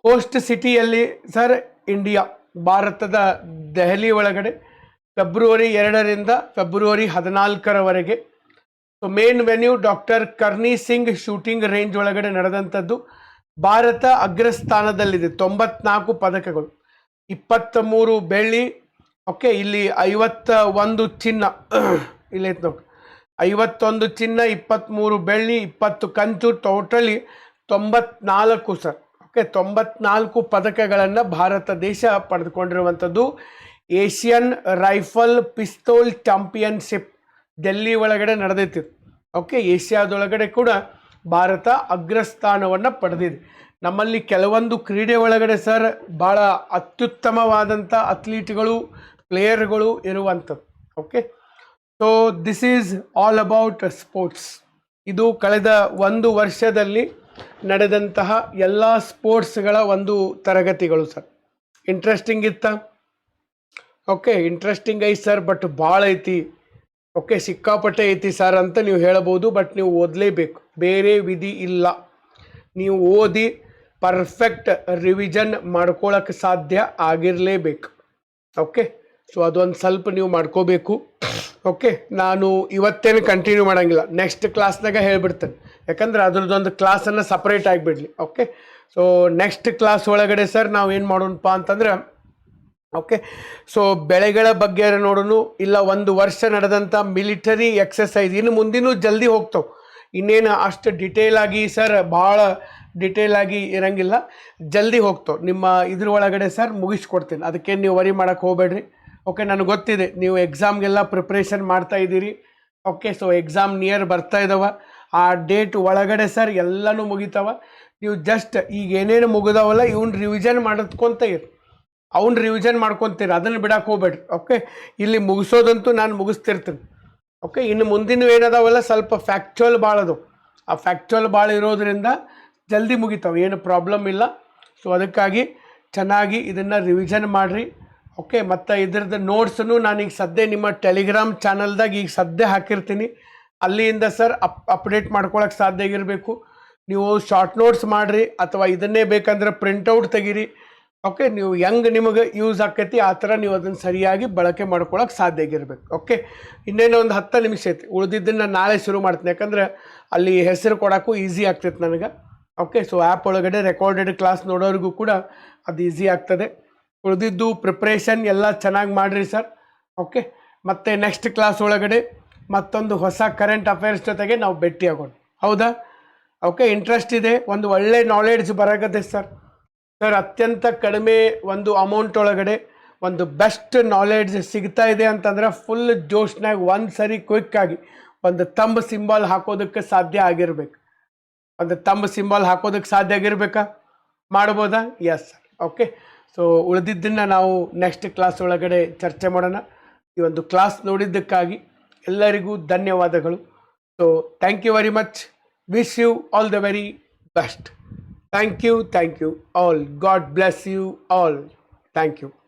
host ಸಿಟಿಯಲ್ಲಿ ಸರ್ ಇಂಡಿಯಾ, ಭಾರತದ ದೆಹಲಿ ಒಳಗಡೆ ಫೆಬ್ರವರಿ 2ರಿಂದ ಫೆಬ್ರವರಿ 14ರವರೆಗೆ. So main venue doctor Karni Singh shooting range ಒಳಗಡೆ ನಡೆದಂಥದ್ದು. ಭಾರತ ಅಗ್ರಸ್ಥಾನದಲ್ಲಿದೆ, 94 ಪದಕಗಳು, 23 ಬೆಳ್ಳಿ. ಓಕೆ, ಇಲ್ಲಿ 51 ಚಿನ್ನ, ಇಲ್ಲೈತೆ ನೋಡಿ, 51 ಚಿನ್ನ, 23 ಬೆಳ್ಳಿ, 20 ಕಂಚು, ಟೋಟಲಿ 94 ಸರ್. ಓಕೆ, 94 ಪದಕಗಳನ್ನು ಭಾರತ ದೇಶ ಪಡೆದುಕೊಂಡಿರುವಂಥದ್ದು. ಏಷಿಯನ್ ರೈಫಲ್ ಪಿಸ್ತೂಲ್ ಚಾಂಪಿಯನ್ಶಿಪ್ ಡೆಲ್ಲಿ ಒಳಗಡೆ ನಡೆದೈತಿ. ಓಕೆ, ಏಷ್ಯಾದೊಳಗಡೆ ಕೂಡ ಭಾರತ ಅಗ್ರಸ್ಥಾನವನ್ನು ಪಡೆದಿದೆ. ನಮ್ಮಲ್ಲಿ ಕೆಲವೊಂದು ಕ್ರೀಡೆ ಒಳಗಡೆ ಸರ್ ಭಾಳ ಅತ್ಯುತ್ತಮವಾದಂಥ ಅಥ್ಲೀಟ್ಗಳು, ಪ್ಲೇಯರ್ಗಳು ಇರುವಂಥದ್ದು. Okay, so this is all about sports. ಇದು ಕಳೆದ 1 ವರ್ಷದಲ್ಲಿ ನಡೆದಂತಹ ಎಲ್ಲ ಸ್ಪೋರ್ಟ್ಸ್ಗಳ ಒಂದು ತರಗತಿಗಳು ಸರ್. ಇಂಟ್ರೆಸ್ಟಿಂಗ್ ಇತ್ತಾ? ಓಕೆ, ಇಂಟ್ರೆಸ್ಟಿಂಗ್ ಐತಿ ಸರ್, ಬಟ್ ಭಾಳ ಐತಿ. ಓಕೆ, ಸಿಕ್ಕಾಪಟ್ಟೆ ಐತಿ ಸರ್ ಅಂತ ನೀವು ಹೇಳ್ಬೋದು, ಬಟ್ ನೀವು ಓದಲೇಬೇಕು, ಬೇರೆ ವಿಧಿ ಇಲ್ಲ. ನೀವು ಓದಿ ಪರ್ಫೆಕ್ಟ್ ರಿವಿಷನ್ ಮಾಡ್ಕೊಳ್ಳೋಕ್ಕೆ ಸಾಧ್ಯ ಆಗಿರಲೇಬೇಕು. ಓಕೆ, ಸೊ ಅದೊಂದು ಸ್ವಲ್ಪ ನೀವು ಮಾಡ್ಕೋಬೇಕು. ಓಕೆ, ನಾನು ಇವತ್ತೇನು ಕಂಟಿನ್ಯೂ ಮಾಡೋಂಗಿಲ್ಲ, ನೆಕ್ಸ್ಟ್ ಕ್ಲಾಸ್ನಾಗ ಹೇಳ್ಬಿಡ್ತೇನೆ, ಯಾಕಂದ್ರೆ ಅದ್ರದ್ದೊಂದು ಕ್ಲಾಸನ್ನು ಸಪ್ರೇಟ್ ಆಗಿಬಿಡಲಿ. ಓಕೆ, ಸೊ ನೆಕ್ಸ್ಟ್ ಕ್ಲಾಸ್ ಒಳಗಡೆ ಸರ್ ನಾವು ಏನು ಮಾಡೋಣಪ್ಪ ಅಂತಂದ್ರೆ, ಓಕೆ, ಸೊ ಬೆಳೆಗಳ ಬಗ್ಗೆ ನೋಡೋಣ, ಇಲ್ಲ 1 ವರ್ಷ ನಡೆದಂಥ ಮಿಲಿಟರಿ ಎಕ್ಸಸೈಸ್, ಇನ್ನು ಮುಂದಿನೂ ಜಲ್ದಿ ಹೋಗ್ತಾವೆ, ಇನ್ನೇನು ಅಷ್ಟು ಡಿಟೇಲಾಗಿ ಸರ್ ಭಾಳ ಡಿಟೇಲಾಗಿ ಇರೋಂಗಿಲ್ಲ, ಜಲ್ದಿ ಹೋಗ್ತಾವೆ. ನಿಮ್ಮ ಇದ್ರ ಒಳಗಡೆ ಸರ್ ಮುಗಿಸ್ಕೊಡ್ತೀನಿ, ಅದಕ್ಕೇನು ನೀವು ವರಿ ಮಾಡೋಕ್ಕೆ ಹೋಗಬೇಡ್ರಿ. ಓಕೆ, ನನಗೆ ಗೊತ್ತಿದೆ ನೀವು ಎಕ್ಸಾಮ್ಗೆಲ್ಲ ಪ್ರಿಪ್ರೇಷನ್ ಮಾಡ್ತಾ ಇದ್ದೀರಿ. ಓಕೆ, ಸೊ ಎಕ್ಸಾಮ್ ನಿಯರ್ ಬರ್ತಾ ಇದ್ದಾವೆ, ಆ ಡೇಟ್ ಒಳಗಡೆ ಸರ್ ಎಲ್ಲನೂ ಮುಗಿತಾವ. ನೀವು ಜಸ್ಟ್ ಈಗ ಏನೇನು ಮುಗಿದಾವಲ್ಲ ಇವ್ನ ರಿವಿಷನ್ ಮಾಡ್ಕೊತ ಇರಿ, ಅವ್ನು ರಿವಿಷನ್ ಮಾಡ್ಕೊತೀರಿ, ಅದನ್ನು ಬಿಡಕ್ಕೆ ಹೋಗ್ಬೇಡ್ರಿ. ಓಕೆ, ಇಲ್ಲಿ ಮುಗಿಸೋದಂತೂ ನಾನು ಮುಗಿಸ್ತಿರ್ತೀನಿ. ಓಕೆ, ಇನ್ನು ಮುಂದಿನ ಏನದಾವಲ್ಲ ಸ್ವಲ್ಪ ಫ್ಯಾಕ್ಚುಯಲ್ ಭಾಳ ಅದು, ಆ ಫ್ಯಾಕ್ಚುಯಲ್ ಭಾಳ ಇರೋದ್ರಿಂದ ಜಲ್ದಿ ಮುಗಿತಾವೆ, ಏನು ಪ್ರಾಬ್ಲಮ್ ಇಲ್ಲ. ಸೊ ಅದಕ್ಕಾಗಿ ಚೆನ್ನಾಗಿ ಇದನ್ನು ರಿವಿಷನ್ ಮಾಡಿರಿ. ಓಕೆ, ಮತ್ತು ಇದ್ರದ್ದು ನೋಟ್ಸನ್ನು ನಾನೀಗ ಸದ್ಯ ನಿಮ್ಮ ಟೆಲಿಗ್ರಾಮ್ ಚಾನಲ್ದಾಗ ಈಗ ಸದ್ಯ ಹಾಕಿರ್ತೀನಿ, ಅಲ್ಲಿಂದ ಸರ್ ಅಪ್ಡೇಟ್ ಮಾಡ್ಕೊಳಕ್ಕೆ ಸಾಧ್ಯ ಆಗಿರಬೇಕು. ನೀವು ಶಾರ್ಟ್ ನೋಟ್ಸ್ ಮಾಡಿರಿ, ಅಥವಾ ಇದನ್ನೇ ಬೇಕಂದ್ರೆ ಪ್ರಿಂಟೌಟ್ ತೆಗೀರಿ. ಓಕೆ, ನೀವು ಹೆಂಗೆ ನಿಮಗೆ ಯೂಸ್ ಆಕೈತಿ ಆ ಥರ ನೀವು ಅದನ್ನು ಸರಿಯಾಗಿ ಬಳಕೆ ಮಾಡ್ಕೊಳಕ್ಕೆ ಸಾಧ್ಯ ಆಗಿರ್ಬೇಕು. ಓಕೆ, ಇನ್ನೇನು ಒಂದು 10 ನಿಮಿಷ ಐತಿ, ಉಳಿದಿದ್ದನ್ನು ನಾಳೆ ಶುರು ಮಾಡ್ತೀನಿ, ಯಾಕಂದ್ರೆ ಅಲ್ಲಿ ಹೆಸರು ಕೊಡೋಕ್ಕೂ ಈಸಿ ಆಗ್ತೈತೆ ನನಗೆ. ಓಕೆ, ಸೊ ಆ್ಯಪ್ ಒಳಗಡೆ ರೆಕಾರ್ಡೆಡ್ ಕ್ಲಾಸ್ ನೋಡೋರಿಗೂ ಕೂಡ ಅದು ಈಸಿ ಆಗ್ತದೆ. ಉಳಿದಿದ್ದು ಪ್ರಿಪ್ರೇಷನ್ ಎಲ್ಲ ಚೆನ್ನಾಗಿ ಮಾಡಿರಿ ಸರ್. ಓಕೆ, ಮತ್ತು ನೆಕ್ಸ್ಟ್ ಕ್ಲಾಸ್ ಒಳಗಡೆ ಮತ್ತೊಂದು ಹೊಸ ಕರೆಂಟ್ ಅಫೇರ್ಸ್ ಜೊತೆಗೆ ನಾವು ಭೇಟಿ ಆಗೋಣ, ಹೌದಾ? ಓಕೆ, ಇಂಟ್ರೆಸ್ಟ್ ಇದೆ, ಒಂದು ಒಳ್ಳೆ ನಾಲೆಡ್ಜ್ ಬರಾಗತ್ತೆ ಸರ್. ಅತ್ಯಂತ ಕಡಿಮೆ ಒಂದು ಅಮೌಂಟ್ ಒಳಗಡೆ ಒಂದು ಬೆಸ್ಟ್ ನಾಲೆಡ್ಜ್ ಸಿಗ್ತಾ ಇದೆ ಅಂತಂದ್ರೆ ಫುಲ್ ಜೋಶ್ನಾಗ ಒಂದು ಸರಿ ಕ್ವಿಕ್ಕಾಗಿ ಒಂದು ತಂಬ್ ಸಿಂಬಲ್ ಹಾಕೋದಕ್ಕೆ ಸಾಧ್ಯ ಆಗಿರ್ಬೇಕು. ಒಂದು ತಂಬ್ ಸಿಂಬಲ್ ಹಾಕೋದಕ್ಕೆ ಸಾಧ್ಯ ಆಗಿರ್ಬೇಕಾ? ಮಾಡ್ಬೋದಾ? Yes sir. ಓಕೆ, ಸೊ ಉಳಿದಿದ್ದನ್ನು ನಾವು ನೆಕ್ಸ್ಟ್ ಕ್ಲಾಸ್ ಒಳಗಡೆ ಚರ್ಚೆ ಮಾಡೋಣ. ಈ ಒಂದು ಕ್ಲಾಸ್ ನೋಡಿದ್ದಕ್ಕಾಗಿ ಎಲ್ಲರಿಗೂ ಧನ್ಯವಾದಗಳು. So thank you very much. Wish you all the very best. Thank you all. God bless you all. Thank you.